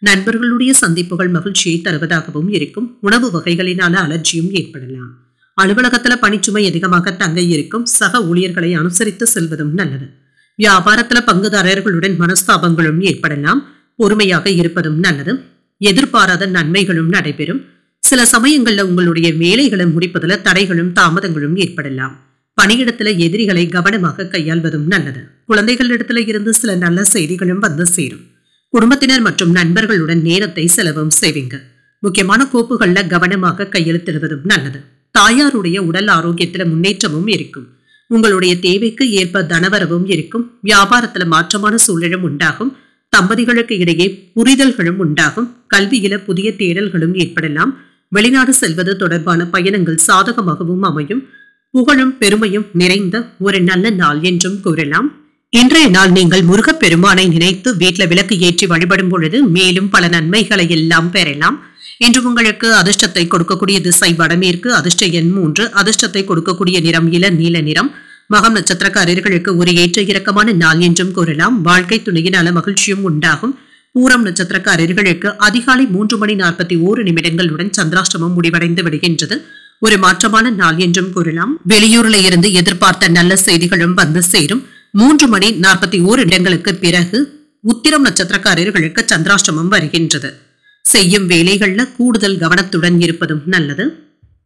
Speaker 1: நண்பர்களுடைய சந்திப்புகள் மகிழ்ச்சியை தருவதாகவும் இருக்கும். உணவு வகைகளினால அலர்ஜியும் ஏற்படலாம். அலுவலகத்துல பணிச்சுமை அதிகமாக தங்க இருக்கும். சக ஊழியர்களை அனுசரித்து செல்வதும் நல்லது. வியாபாரத்துல பங்குதாரர்களுடன் மனஸ்தாபங்களும் ஏற்படலாம். பொறுமையாக இருப்பதும் நல்லது. எதிர்பாராத நன்மைகளும் நடைபெறும். சில சமயங்கள்ல உங்களுடைய வேலைகளை முடிப்பதுல தடைகளும் தாமதங்களும் ஏற்படலாம். பணியிடத்துல எதிரிகளை கவனமாக கையாள்வதும் நல்லது. குழந்தைகளிடத்துல இருந்து சில நல்ல செய்திகளும் வந்து சேரும். குடும்பத்தினர் மற்றும் நண்பர்களுடன் நேரத்தை செலவும் செய்வீங்க. முக்கியமான கோப்புகள்ல கவனமாக கையெழுத்திடுவதும் நல்லது. தாயாருடைய உடல் ஆரோக்கியத்துல முன்னேற்றமும் இருக்கும். உங்களுடைய தேவைக்கு ஏற்ப தனவரவும் இருக்கும். வியாபாரத்துல மாற்றமான சூழலும் உண்டாகும். தம்பதிகளுக்கு இடையே புரிதல்களும் உண்டாகும். கல்வியில புதிய தேடல்களும் ஏற்படலாம். வெளிநாடு செல்வது தொடர்பான பயணங்கள் சாதகமாகவும் அமையும். புகழும் பெருமையும் நிறைந்த ஒரு நல்ல நாள் என்றும் கூறலாம். இன்றைய நாள் நீங்கள் முருகப்பெருமானை நினைத்து வீட்டில் விளக்கு ஏற்றி வழிபடும் பொழுது மேலும் பல நன்மைகளை எல்லாம் பெறலாம். இன்று உங்களுக்கு அதிர்ஷ்டத்தை கொடுக்கக்கூடிய திசை வடமேற்கு. அதிர்ஷ்ட எண் 3. அதிர்ஷ்டத்தை கொடுக்கக்கூடிய நிறம் இளநீல நிறம். மகம் நட்சத்திரக்காரர்களுக்கு ஒரு ஏற்ற இறக்கமான நாள் என்றும் கூறலாம். வாழ்க்கை துணையினால மகிழ்ச்சியும் உண்டாகும். பூரம் நட்சத்திரக்காரர்களுக்கு அதிகாலை 3:41 சந்திராஷ்டமம் முடிவடைந்து விடுகின்றது. ஒரு மாற்றமான நாள் என்றும் கூறலாம். வெளியூர்ல இருந்து எதிர்பார்த்த நல்ல செய்திகளும் வந்து சேரும். 3:41 பிறகு உத்திரம் நட்சத்திரக்காரர்களுக்கு சந்திராஷ்டமம் வருகின்றது. செய்யும் வேலைகள்ல கூடுதல் கவனத்துடன் இருப்பதும் நல்லது.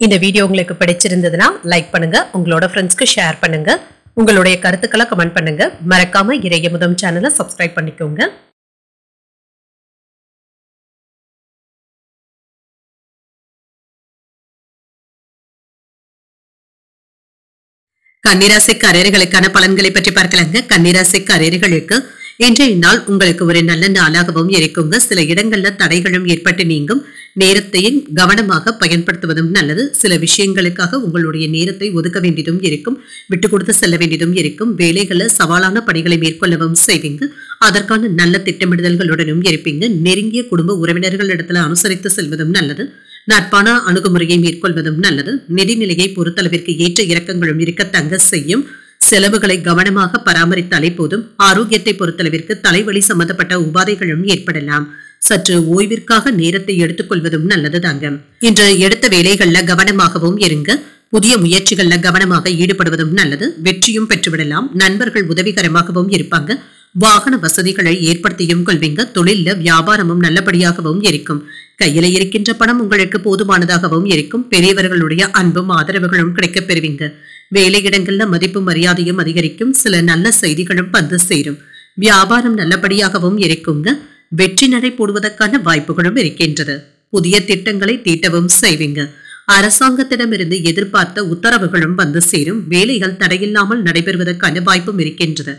Speaker 2: இந்த வீடியோ உங்களுக்கு பிடிச்சிருந்ததுன்னா லைக் பண்ணுங்க. உங்களோட ஃப்ரெண்ட்ஸ்க்கு ஷேர் பண்ணுங்க. உங்களுடைய கருத்துக்களை கமெண்ட் பண்ணுங்க. மறக்காம இறையமுதம் சேனலை சப்ஸ்கிரைப் பண்ணிக்கோங்க.
Speaker 1: கன்னிராசிக்காரர்களுக்கான பலன்களை பற்றி பார்க்கலாங்க. கன்னிராசிக்காரர்களுக்கு இன்றைய நாள் உங்களுக்கு ஒரு நல்ல நாளாகவும் இருக்குங்க. சில இடங்கள்ல தடைகளும் ஏற்பட்டு நீங்கும். நேரத்தையும் கவனமாக பயன்படுத்துவதும் நல்லது. சில விஷயங்களுக்காக உங்களுடைய நேரத்தை ஒதுக்க வேண்டியதும் இருக்கும். விட்டு கொடுத்து செல்ல வேண்டியதும் இருக்கும். வேலைகளை சவாலான பணிகளை மேற்கொள்ளவும் செய்வீங்க. அதற்கான நல்ல திட்டமிடுதல்களுடனும் இருப்பீங்க. நெருங்கிய குடும்ப உறவினர்களிடத்துல அனுசரித்து செல்வதும் நல்லது. நட்பான அணுகுமுறையை மேற்கொள்வதும் நல்லது. நிதிநிலையை பொறுத்தளவிற்கு ஏற்ற இறக்கங்களும் இருக்க தங்க செய்யும். செலவுகளை கவனமாக பராமரித்தாலே போதும். ஆரோக்கியத்தை பொறுத்தளவிற்கு தலைவலி சம்பந்தப்பட்ட உபாதைகளும் ஏற்படலாம். சற்று ஓய்விற்காக நேரத்தை எடுத்துக்கொள்வதும் நல்லது தாங்க. இன்று எடுத்த வேலைகள்ல கவனமாகவும் இருங்க. புதிய முயற்சிகள்ல கவனமாக ஈடுபடுவதும் நல்லது. வெற்றியும் பெற்றுவிடலாம். நண்பர்கள் உதவிகரமாகவும் இருப்பாங்க. வாகன வசதிகளை ஏற்படுத்தியும் கொள்வீங்க. தொழில வியாபாரமும் நல்லபடியாகவும் இருக்கும். கையில இருக்கின்ற பணம் உங்களுக்கு போதுமானதாகவும் இருக்கும். பெரியவர்களுடைய அன்பும் ஆதரவுகளும் கிடைக்கப் பெறுவீங்க. வேலையிடங்கள்ல மதிப்பு மரியாதையும் அதிகரிக்கும். சில நல்ல செய்திகளும் வந்து சேரும். வியாபாரம் நல்லபடியாகவும் இருக்குங்க. வெற்றி நடை போடுவதற்கான வாய்ப்புகளும் இருக்கின்றது. புதிய திட்டங்களை தீட்டவும் செய்வீங்க. அரசாங்கத்திடமிருந்து எதிர்பார்த்த உத்தரவுகளும் வந்து சேரும். வேலைகள் தடையில்லாமல் நடைபெறுவதற்கான வாய்ப்பும் இருக்கின்றது.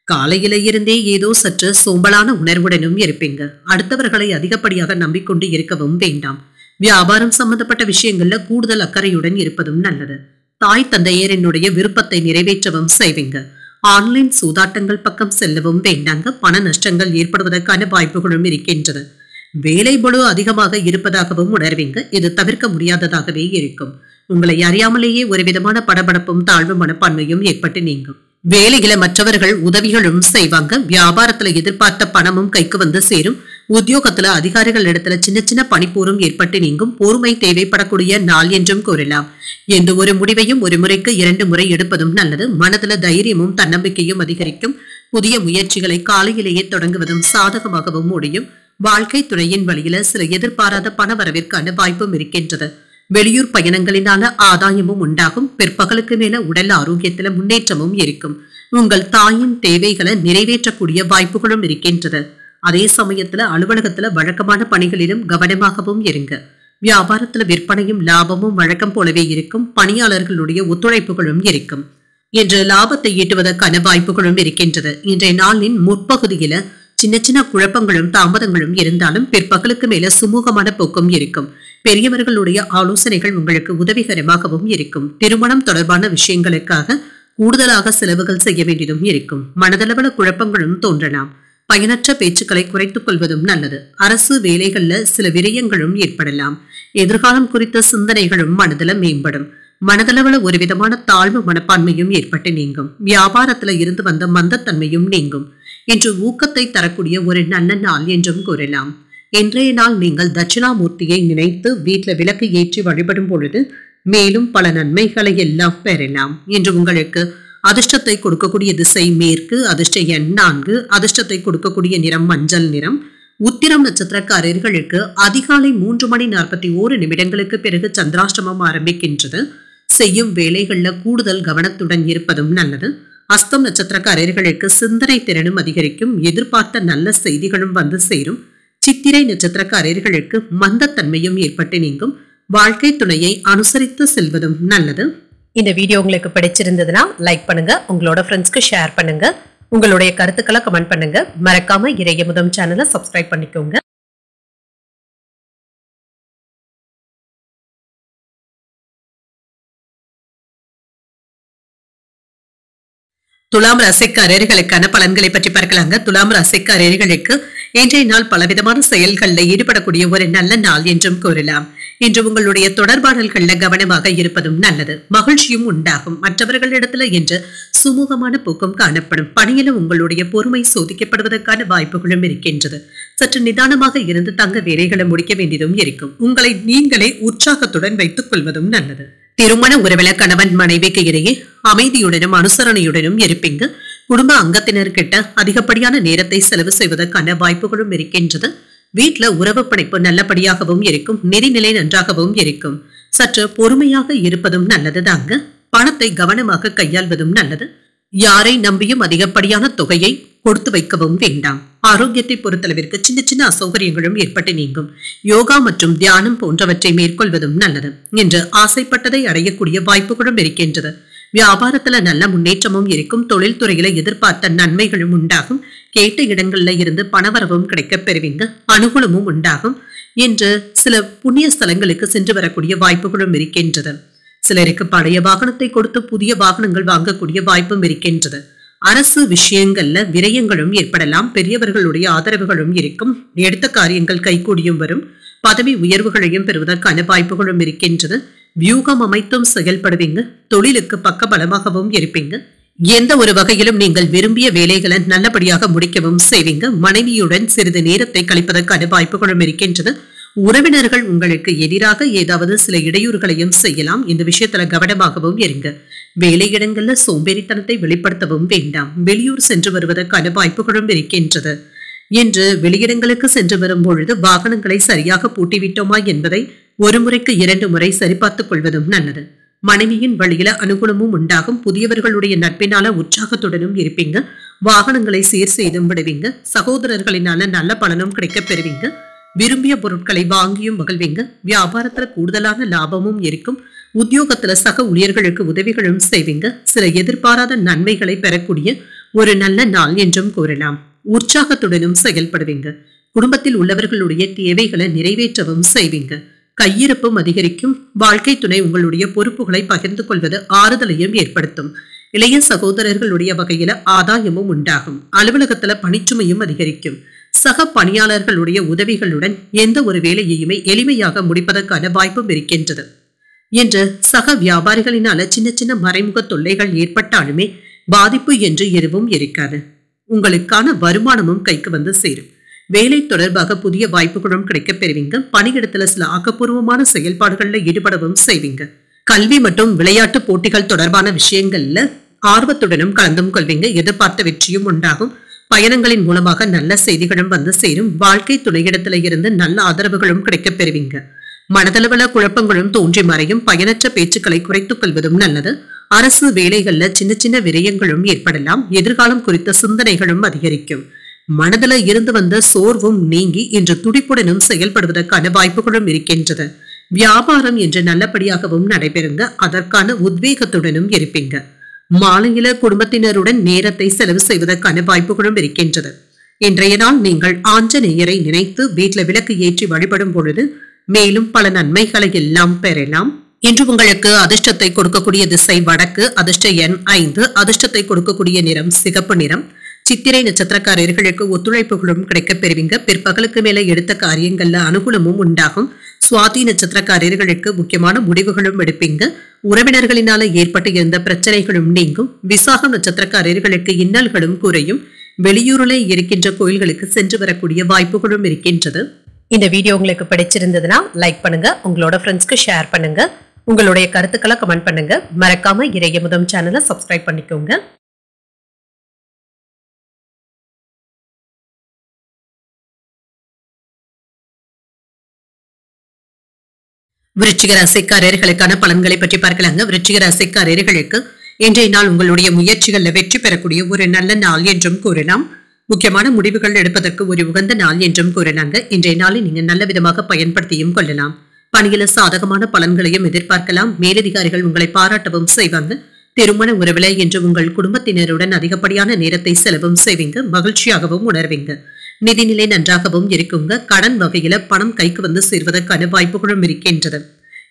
Speaker 1: காலையில இருந்தே ஏதோ சற்று சோம்பலான உணர்வுடனும் இருப்பீங்க. அடுத்தவர்களை அதிகப்படியாக நம்பிக்கொண்டு இருக்கவும் வேண்டாம். வியாபாரம் சம்பந்தப்பட்ட விஷயங்கள்ல கூடுதல் அக்கறையுடன் இருப்பதும் நல்லது. தாய் தந்தையரினுடைய விருப்பத்தை நிறைவேற்றவும் செய்வீங்க. ஆன்லைன் சூதாட்டங்கள் பக்கம் செல்லவும் வேண்டாங்க. பண நஷ்டங்கள் ஏற்படுவதற்கான வாய்ப்புகளும் இருக்கின்றது. வேலை பளு அதிகமாக இருப்பதாகவும் உணர்வீங்க. இது தவிர்க்க முடியாததாகவே இருக்கும். உங்களை அறியாமலேயே ஒரு விதமான படபடப்பும் தாழ்வு மனப்பான்மையும் ஏற்பட்டு நீங்கும். வேலையில மற்றவர்கள் உதவிகளும் செய்வாங்க. வியாபாரத்துல எதிர்பார்த்த பணமும் கைக்கு வந்து சேரும். உத்தியோகத்துல அதிகாரிகள் இடத்துல சின்ன சின்ன பணிப்போரும் ஏற்பட்டு நீங்கும். பொறுமை தேவைப்படக்கூடிய நாள் என்றும் கூறலாம். எந்த ஒரு முடிவையும் ஒரு முறைக்கு 2 முறை எடுப்பதும் நல்லது. மனதுல தைரியமும் தன்னம்பிக்கையும் அதிகரிக்கும். புதிய முயற்சிகளை காலையிலேயே தொடங்குவதும் சாதகமாகவும் முடியும். வாழ்க்கை துணையின் வழியில சில எதிர்பாராத பண வரவிற்கான வாய்ப்பும் இருக்கின்றது. வெளியூர் பயணங்களினால ஆதாயமும் உண்டாகும். பிற்பகலுக்கு மேல உடல் ஆரோக்கியத்துல முன்னேற்றமும் இருக்கும். உங்கள் தாயின் தேவைகளை நிறைவேற்றக்கூடிய வாய்ப்புகளும் இருக்கின்றது. அதே சமயத்துல அலுவலகத்துல வழக்கமான பணிகளிலும் கவனமாகவும் இருங்க. வியாபாரத்துல விற்பனையும் லாபமும் வழக்கம் போலவே இருக்கும். பணியாளர்களுடைய ஒத்துழைப்புகளும் இருக்கும். என்று லாபத்தை ஈட்டுவதற்கான வாய்ப்புகளும் இருக்கின்றது. இன்றைய நாளின் முற்பகுதியில சின்ன சின்ன குழப்பங்களும் தாமதங்களும் இருந்தாலும் பிற்பகலுக்கு மேல சுமூகமான போக்கும் இருக்கும். பெரியவர்களுடைய ஆலோசனைகள் உங்களுக்கு உதவிகரமாகவும் இருக்கும். திருமணம் தொடர்பான விஷயங்களுக்காக கூடுதலாக செலவுகள் செய்ய வேண்டியதும் இருக்கும். மனதளவுல குழப்பங்களும் தோன்றலாம். பயனற்ற பேச்சுக்களை குறைத்துக் கொள்வதும் நல்லது. அரசு வேலைகள்ல சில விரயங்களும் ஏற்படலாம். எதிர்காலம் குறித்த சிந்தனைகளும் மனதில மேம்படும். மனதளவுல ஒரு விதமான தாழ்வு மனப்பான்மையும் ஏற்பட்டு நீங்கும். வியாபாரத்துல இருந்து வந்த மந்தத்தன்மையும் நீங்கும். இன்று ஊக்கத்தை தரக்கூடிய ஒரு நல்ல நாள் என்றும் கூறலாம். இன்றைய நாள் நீங்கள் தட்சிணாமூர்த்தியை நினைத்து வீட்டில் விளக்கு ஏற்றி வழிபடும் பொழுது மேலும் பல நன்மைகளை எல்லாம் பெறலாம். இன்று உங்களுக்கு அதிர்ஷ்டத்தை கொடுக்கக்கூடிய திசை மேற்கு, அதிர்ஷ்ட எண் 4, அதிர்ஷ்டத்தை கொடுக்கக்கூடிய நிறம் மஞ்சள் நிறம். உத்திரம் நட்சத்திரக்காரர்களுக்கு அதிகாலை 3:41 பிறகு சந்திராஷ்டமம் ஆரம்பிக்கின்றது. செய்யும் வேலைகள்ல கூடுதல் கவனத்துடன் இருப்பதும் நல்லது. அஸ்தம் நட்சத்திரக்காரர்களுக்கு சிந்தனை திறனும் அதிகரிக்கும். எதிர்பார்த்த நல்ல செய்திகளும் வந்து சேரும். சித்திரை நட்சத்திரக்காரர்களுக்கு மந்தத்தன்மையும் ஏற்பட்டு நீங்கும். வாழ்க்கை துணையை அனுசரித்து செல்வதும் நல்லது.
Speaker 2: இந்த வீடியோ உங்களுக்கு பிடிச்சிருந்ததுன்னா லைக் பண்ணுங்க, உங்களோட ஃப்ரெண்ட்ஸ்க்கு ஷேர் பண்ணுங்க, உங்களுடைய கருத்துக்களை கமெண்ட் பண்ணுங்க. மறக்காம இறையமுதம் சேனலை சப்ஸ்கிரைப் பண்ணிக்கோங்க.
Speaker 1: துலாம் ராசிக்காரர்களுக்கான பலன்களை பற்றி பார்க்கலாங்க. துலாம் ராசிக்காரர்களுக்கு இன்றைய நாள் பலவிதமான செயல்களில் ஈடுபடக்கூடிய ஒரு நல்ல நாள் என்றும் கூறலாம். இன்று உங்களுடைய தொடர்பாடல்கள்ல கவனமாக இருப்பதும் நல்லது. மகிழ்ச்சியும் உண்டாகும். மற்றவர்களிடத்துல இன்று சுமூகமான போக்கும் காணப்படும். பணியில உங்களுடைய பொறுமை சோதிக்கப்படுவதற்கான வாய்ப்புகளும் இருக்கின்றது. சற்று நிதானமாக இருந்து தங்க வேலைகளை முடிக்க வேண்டியதும் இருக்கும். உங்களை நீங்களே உற்சாகத்துடன் வைத்துக் கொள்வதும் நல்லது. திருமண உறவில கணவன் மனைவிக்கு இடையே அமைதியுடனும் அனுசரணையுடனும் இருப்பீங்க. குடும்ப அங்கத்தினர்கிட்ட அதிகப்படியான நேரத்தை செலவு செய்வதற்கான வாய்ப்புகளும் இருக்கின்றது. வீட்டுல உறவு பிணைப்பு நல்லபடியாகவும் இருக்கும். நிதிநிலை நன்றாகவும் இருக்கும். சற்று பொறுமையாக இருப்பதும் நல்லது தாங்க. பணத்தை கவனமாக கையாள்வதும் நல்லது. யாரை நம்பியும் அதிகப்படியான தொகையை கொடுத்து வைக்கவும் வேண்டாம். ஆரோக்கியத்தை பொறுத்தளவிற்கு சின்ன சின்ன அசௌகரியங்களும் ஏற்பட்டு நீங்கும். யோகா மற்றும் தியானம் போன்றவற்றை மேற்கொள்வதும் நல்லது. இன்று ஆசைப்பட்டதை அடையக்கூடிய வாய்ப்புகளும் இருக்கின்றது. வியாபாரத்துல நல்ல முன்னேற்றமும் இருக்கும். தொழில்துறையில எதிர்பார்த்த நன்மைகளும் உண்டாகும். கேட்ட இடங்கள்ல இருந்து பணவரவும் கிடைக்க பெறுவீங்க. அனுகூலமும் உண்டாகும். இன்று சில புண்ணிய ஸ்தலங்களுக்கு சென்று வரக்கூடிய வாய்ப்புகளும் இருக்கின்றது. சிலருக்கு பழைய வாகனத்தை கொடுத்து புதிய வாகனங்கள் வாங்கக்கூடிய வாய்ப்பும் இருக்கின்றது. அரசு விஷயங்கள்ல விரயங்களும் ஏற்படலாம். பெரியவர்களுடைய ஆதரவுகளும் இருக்கும். எடுத்த காரியங்கள் கைகூடியும் வரும். பதவி உயர்வுகளையும் பெறுவதற்கான வாய்ப்புகளும் இருக்கின்றது. வியூகம் அமைத்தும் செயல்படுவீங்க. தொழிலுக்கு பக்க பலமாகவும் இருப்பீங்க. எந்த ஒரு வகையிலும் நீங்கள் விரும்பிய வேலைகளை நல்லபடியாக முடிக்கவும் செய்வீங்க. மனைவியுடன் சிறிது நேரத்தை கழிப்பதற்கான வாய்ப்புகளும் இருக்கின்றது. உறவினர்கள் உங்களுக்கு எதிராக ஏதாவது சில இடையூறுகளையும் செய்யலாம். இந்த விஷயத்துல கவனமாகவும் இருங்க. வேலையிடங்கள்ல சோம்பேறித்தனத்தை வெளிப்படுத்தவும் வேண்டாம். வெளியூர் சென்று வருவதற்கான வாய்ப்புகளும் இருக்கின்றது. இன்று வெளியிடங்களுக்கு சென்று வரும் பொழுது வாகனங்களை சரியாக பூட்டிவிட்டோமா என்பதை ஒரு முறைக்கு 2 முறை சரிபார்த்துக் கொள்வதும் நல்லது. மனைவியின் வழியில அனுகூலமும் உண்டாகும். புதியவர்களுடைய நட்பினால உற்சாகத்துடனும் இருப்பீங்க. வாகனங்களை சீர் செய்தும் விடுவீங்க. சகோதரர்களினால நல்ல பலனும் கிடைக்க பெறுவீங்க. விரும்பிய பொருட்களை வாங்கியும் மகிழ்வீங்க. வியாபாரத்துல கூடுதலான லாபமும் இருக்கும். உத்தியோகத்துல சக ஊழியர்களுக்கு உதவிகளும் செய்வீங்க. சில எதிர்பாராத நன்மைகளை பெறக்கூடிய ஒரு நல்ல நாள் என்றும் கூறலாம். உற்சாகத்துடனும் செயல்படுவீங்க. குடும்பத்தில் உள்ளவர்களுடைய தேவைகளை நிறைவேற்றவும் செய்வீங்க. கையிருப்பும் அதிகரிக்கும். வாழ்க்கை துணை உங்களுடைய பொறுப்புகளை பகிர்ந்து கொள்வது ஆறுதலையும் ஏற்படுத்தும். இளைய சகோதரர்களுடைய வகையில ஆதாயமும் உண்டாகும். அலுவலகத்துல பணிச்சுமையும் அதிகரிக்கும். சக பணியாளர்களுடைய உதவிகளுடன் எந்த ஒரு வேலையையுமே எளிமையாக முடிப்பதற்கான வாய்ப்பும் இருக்கின்றது. என்று சக வியாபாரிகளினால சின்ன சின்ன மறைமுக தொல்லைகள் ஏற்பட்டாலுமே பாதிப்பு என்று எதுவும் இருக்காது. உங்களுக்கான வருமானமும் கைக்கு வந்து சேரும். வேலை தொடர்பாக புதிய வாய்ப்புகளும் கிடைக்க பெறுவீங்க. பணியிடத்துல சில ஆக்கப்பூர்வமான செயல்பாடுகள்ல ஈடுபடவும் செய்வீங்க. கல்வி மற்றும் விளையாட்டு போட்டிகள் தொடர்பான விஷயங்கள்ல ஆர்வத்துடனும் கலந்தும் கொள்வீங்க. எதிர்பார்த்த வெற்றியும் உண்டாகும். பயணங்களின் மூலமாக நல்ல செய்திகளும் வந்து சேரும். வாழ்க்கை துணையிடத்துல இருந்து நல்ல ஆதரவுகளும் கிடைக்க பெறுவீங்க. மனதளவுல குழப்பங்களும் தோன்றி மறையும். பயனற்ற பேச்சுக்களை குறைத்துக் கொள்வதும் நல்லது. அரசு வேலைகள்ல சின்ன சின்ன விரயங்களும் ஏற்படலாம். எதிர்காலம் குறித்த சிந்தனைகளும் அதிகரிக்கும். மனதில இருந்து வந்த சோர்வும் நீங்கி இன்று துடிப்புடனும் செயல்படுவதற்கான வாய்ப்புகளும் இருக்கின்றது. வியாபாரம் என்று நல்லபடியாகவும் நடைபெறுங்க. அதற்கான உத்வேகத்துடனும் இருப்பீங்க. மாலையில குடும்பத்தினருடன் நேரத்தை செலவு செய்வதற்கான வாய்ப்புகளும் இருக்கின்றது. இன்றைய நாள் நீங்கள் ஆஞ்சநேயரை நினைத்து வீட்டில் விளக்கு ஏற்றி வழிபடும் பொழுது மேலும் பல நன்மைகளை எல்லாம் பெறலாம். இன்று உங்களுக்கு அதிர்ஷ்டத்தை கொடுக்கக்கூடிய திசை வடக்கு, அதிர்ஷ்ட எண் 5, அதிர்ஷ்டத்தை கொடுக்கக்கூடிய நிறம் சிகப்பு நிறம். சித்திரை நட்சத்திரக்காரர்களுக்கு ஒத்துழைப்புகளும் கிடைக்கப் பெறுவீங்க. பிற்பகலுக்கு மேல எடுத்த காரியங்கள்ல அனுகூலமும் உண்டாகும். சுவாதி நட்சத்திரக்காரர்களுக்கு முக்கியமான முடிவுகளும் எடுப்பீங்க. உறவினர்களினால ஏற்பட்டு இருந்த பிரச்சனைகளும் நீங்கும். விசாகம் நட்சத்திரக்காரர்களுக்கு இன்னல்களும் குறையும். வெளியூரிலே இருக்கின்ற கோயில்களுக்கு சென்று வரக்கூடிய வாய்ப்புகளும் இருக்கின்றது.
Speaker 2: இந்த வீடியோ உங்களுக்கு பிடிச்சிருந்ததுன்னா லைக் பண்ணுங்க, உங்களோட ஃப்ரெண்ட்ஸ்க்கு ஷேர் பண்ணுங்க, உங்களுடைய கருத்துக்களை கமெண்ட் பண்ணுங்க. மறக்காம இறையமுதம் சேனலை சப்ஸ்கிரைப் பண்ணிக்கோங்க.
Speaker 1: விருச்சிக ராசிக்காரர்களுக்கான பலன்களை பற்றி பார்க்கலாங்க. விருச்சிக ராசிக்காரர்களுக்கு இன்றைய நாள் உங்களுடைய முயற்சிகள்ல வெற்றி பெறக்கூடிய ஒரு நல்ல நாள் என்றும் கூறலாம். முக்கியமான முடிவுகள் எடுப்பதற்கு ஒரு உகந்த நாள் என்றும் கூறலாங்க. இன்றைய நாளை நீங்க நல்ல விதமாக பயன்படுத்தியும் கொள்ளலாம். பணியில சாதகமான பலன்களையும் எதிர்பார்க்கலாம். மேலதிகாரிகள் உங்களை பாராட்டவும் செய்வாங்க. திருமண உறவில என்று உங்கள் குடும்பத்தினருடன் அதிகப்படியான நேரத்தை செலவும் செய்வீங்க. மகிழ்ச்சியாகவும் உணர்வீங்க. நிதிநிலை நன்றாகவும் இருக்குங்க. கடன் வகையில பணம் கைக்கு வந்து சேர்வதற்கான வாய்ப்புகளும் இருக்கின்றது.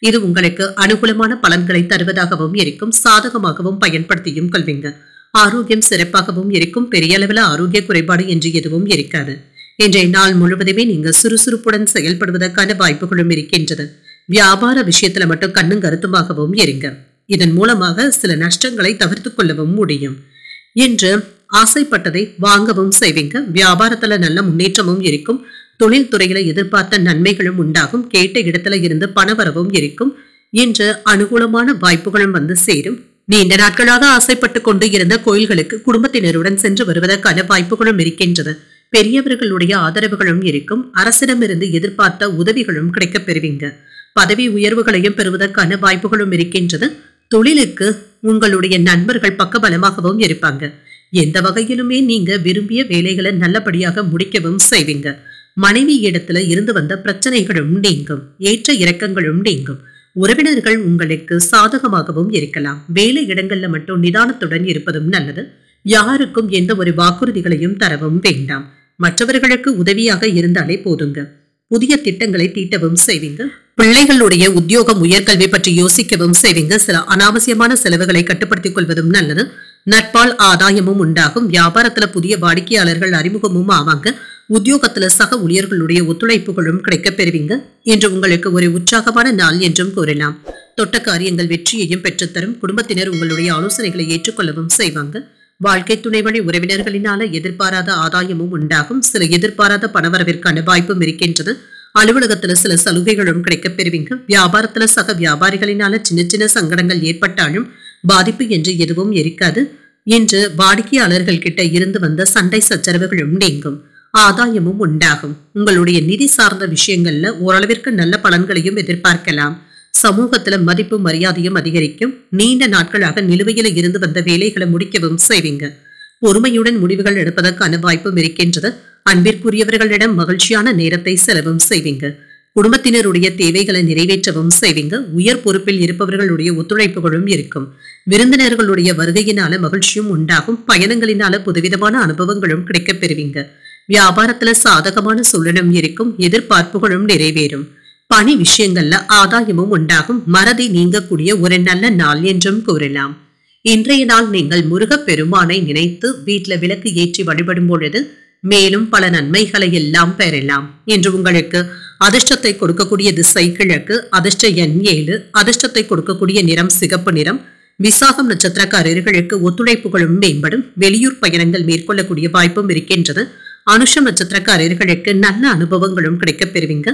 Speaker 1: இது உங்களுக்கு அனுகூலமான பலன்களை தருவதாகவும் இருக்கும். சாதகமாகவும் பயன்படுத்தியும் கொள்வீங்க. ஆரோக்கியம் சிறப்பாகவும் இருக்கும். பெரிய அளவில் ஆரோக்கிய குறைபாடு என்று எதுவும் இருக்காது. இன்றைய நாள் முழுவதுமே நீங்க சுறுசுறுப்புடன் செயல்படுவதற்கான வாய்ப்புகளும் இருக்கின்றது. வியாபார விஷயத்துல மட்டும் கண்ணும் கருத்துமாகவும் இருங்க. இதன் மூலமாக சில நஷ்டங்களை தவிர்த்து கொள்ளவும் முடியும். இன்று ஆசைப்பட்டதை வாங்கவும் செய்வீங்க. வியாபாரத்துல நல்ல முன்னேற்றமும் இருக்கும். தொழில் துறையில எதிர்பார்த்த நன்மைகளும் உண்டாகும். கேட்ட இடத்துல இருந்து பணவரவும் இருக்கும். இன்று அனுகூலமான வாய்ப்புகளும் வந்து சேரும். நீண்ட நாட்களாக ஆசைப்பட்டு கொண்டு இருந்த கோயில்களுக்கு குடும்பத்தினருடன் சென்று வருவதற்கான வாய்ப்புகளும் இருக்கின்றது. பெரியவர்களுடைய ஆதரவுகளும் இருக்கும். அரசிடமிருந்து எதிர்பார்த்த உதவிகளும் கிடைக்கப் பெறுவீங்க. பதவி உயர்வுகளையும் பெறுவதற்கான வாய்ப்புகளும் இருக்கின்றது. தொழிலுக்கு உங்களுடைய நண்பர்கள் பக்கபலமாகவும் இருப்பாங்க. எந்த வகையிலுமே நீங்க விரும்பிய வேலைகளை நல்லபடியாக முடிக்கவும் செய்வீங்க. மனைவி இடத்துல இருந்து வந்த பிரச்சனைகளும் நீங்கும். ஏற்ற இறக்கங்களும் நீங்கும். உறவினர்கள் உங்களுக்கு சாதகமாகவும் இருக்கலாம். வேலை இடங்கள்ல மட்டும் நிதானத்துடன் இருப்பதும் நல்லது. யாருக்கும் எந்த ஒரு வாக்குறுதிகளையும் தரவும் வேண்டாம். மற்றவர்களுக்கு உதவியாக இருந்தாலே போதுங்க. புதிய திட்டங்களை தீட்டவும் செய்வீங்க. பிள்ளைகளுடைய உத்தியோகம் உயர்கல்வி பற்றி யோசிக்கவும் செய்வீங்க. சில அனாவசியமான செலவுகளை கட்டுப்படுத்திக் கொள்வதும் நல்லது. நட்பால் ஆதாயமும் உண்டாகும். வியாபாரத்துல புதிய வாடிக்கையாளர்கள் அறிமுகமும் ஆவாங்க. உத்தியோகத்துல சக ஊழியர்களுடைய ஒத்துழைப்புகளும் கிடைக்கப் பெறுவீங்க. இன்று உங்களுக்கு ஒரு உற்சாகமான நாள் என்றும் கூறலாம். தொட்ட காரியங்கள் வெற்றியையும் பெற்றுத்தரும். குடும்பத்தினர் உங்களுடைய ஆலோசனைகளை ஏற்றுக்கொள்ளவும் செய்வாங்க. வாழ்க்கை துணை வழி உறவினர்களினால எதிர்பாராத ஆதாயமும் உண்டாகும். சில எதிர்பாராத பணவரவிற்கான வாய்ப்பும் இருக்கின்றது. அலுவலகத்துல சில சலுகைகளும் கிடைக்கப் பெறுவீங்க. வியாபாரத்துல சக வியாபாரிகளினால சின்ன சின்ன சங்கடங்கள் ஏற்பட்டாலும் பாதிப்பு என்று எதுவும் இருக்காது. இன்று வாடிக்கையாளர்கள் கிட்ட இருந்து வந்த சண்டை சச்சரவுகளும் நீங்கும். ஆதாயமும் உண்டாகும். உங்களுடைய நிதி சார்ந்த விஷயங்கள்ல ஓரளவிற்கு நல்ல பலன்களையும் எதிர்பார்க்கலாம். சமூகத்துல மதிப்பு மரியாதையும் அதிகரிக்கும். நீண்ட நாட்களாக நிலுவையில இருந்து வந்த வேலைகளை முடிக்கவும் செய்வீங்க. பொறுமையுடன் முடிவுகள் எடுப்பதற்கான வாய்ப்பும் இருக்கின்றது. அன்பிற்குரியவர்களிடம் மகிழ்ச்சியான நேரத்தை செலவும் செய்வீங்க. குடும்பத்தினருடைய தேவைகளை நிறைவேற்றவும் செய்வீங்க. உயர் பொறுப்பில் இருப்பவர்களுடைய ஒத்துழைப்புகளும் இருக்கும். விருந்தினர்களுடைய வருகையினால மகிழ்ச்சியும் உண்டாகும். பயணங்களினால புதுவிதமான அனுபவங்களும் கிடைக்கப் பெறுவீங்க. வியாபாரத்துல சாதகமான சூழலும் இருக்கும். எதிர்பார்ப்புகளும் நிறைவேறும். பணி விஷயங்கள்ல ஆதாயமும் உண்டாகும். மறதி நீங்கக்கூடிய ஒரு நல்ல நாள் என்றும் கூறலாம். இன்றைய நாள் நீங்கள் முருகப் பெருமானை நினைத்து வீட்டுல விளக்கு ஏற்றி வழிபடும் பொழுது மேலும் பல நன்மைகளை எல்லாம் பெறலாம். இன்று உங்களுக்கு அதிர்ஷ்டத்தை கொடுக்கக்கூடிய திசை கிழக்கு, அதிர்ஷ்ட எண் 7, அதிர்ஷ்டத்தை கொடுக்கக்கூடிய நிறம் சிகப்பு நிறம். விசாகம் நட்சத்திரக்காரர்களுக்கு ஒத்துழைப்புகளும் மேம்படும். வெளியூர் பயணங்கள் மேற்கொள்ளக்கூடிய வாய்ப்பும் இருக்கின்றது. அனுஷம் நட்சத்திரக்காரர்களுக்கு நல்ல அனுபவங்களும் கிடைக்கப் பெறுவீங்க.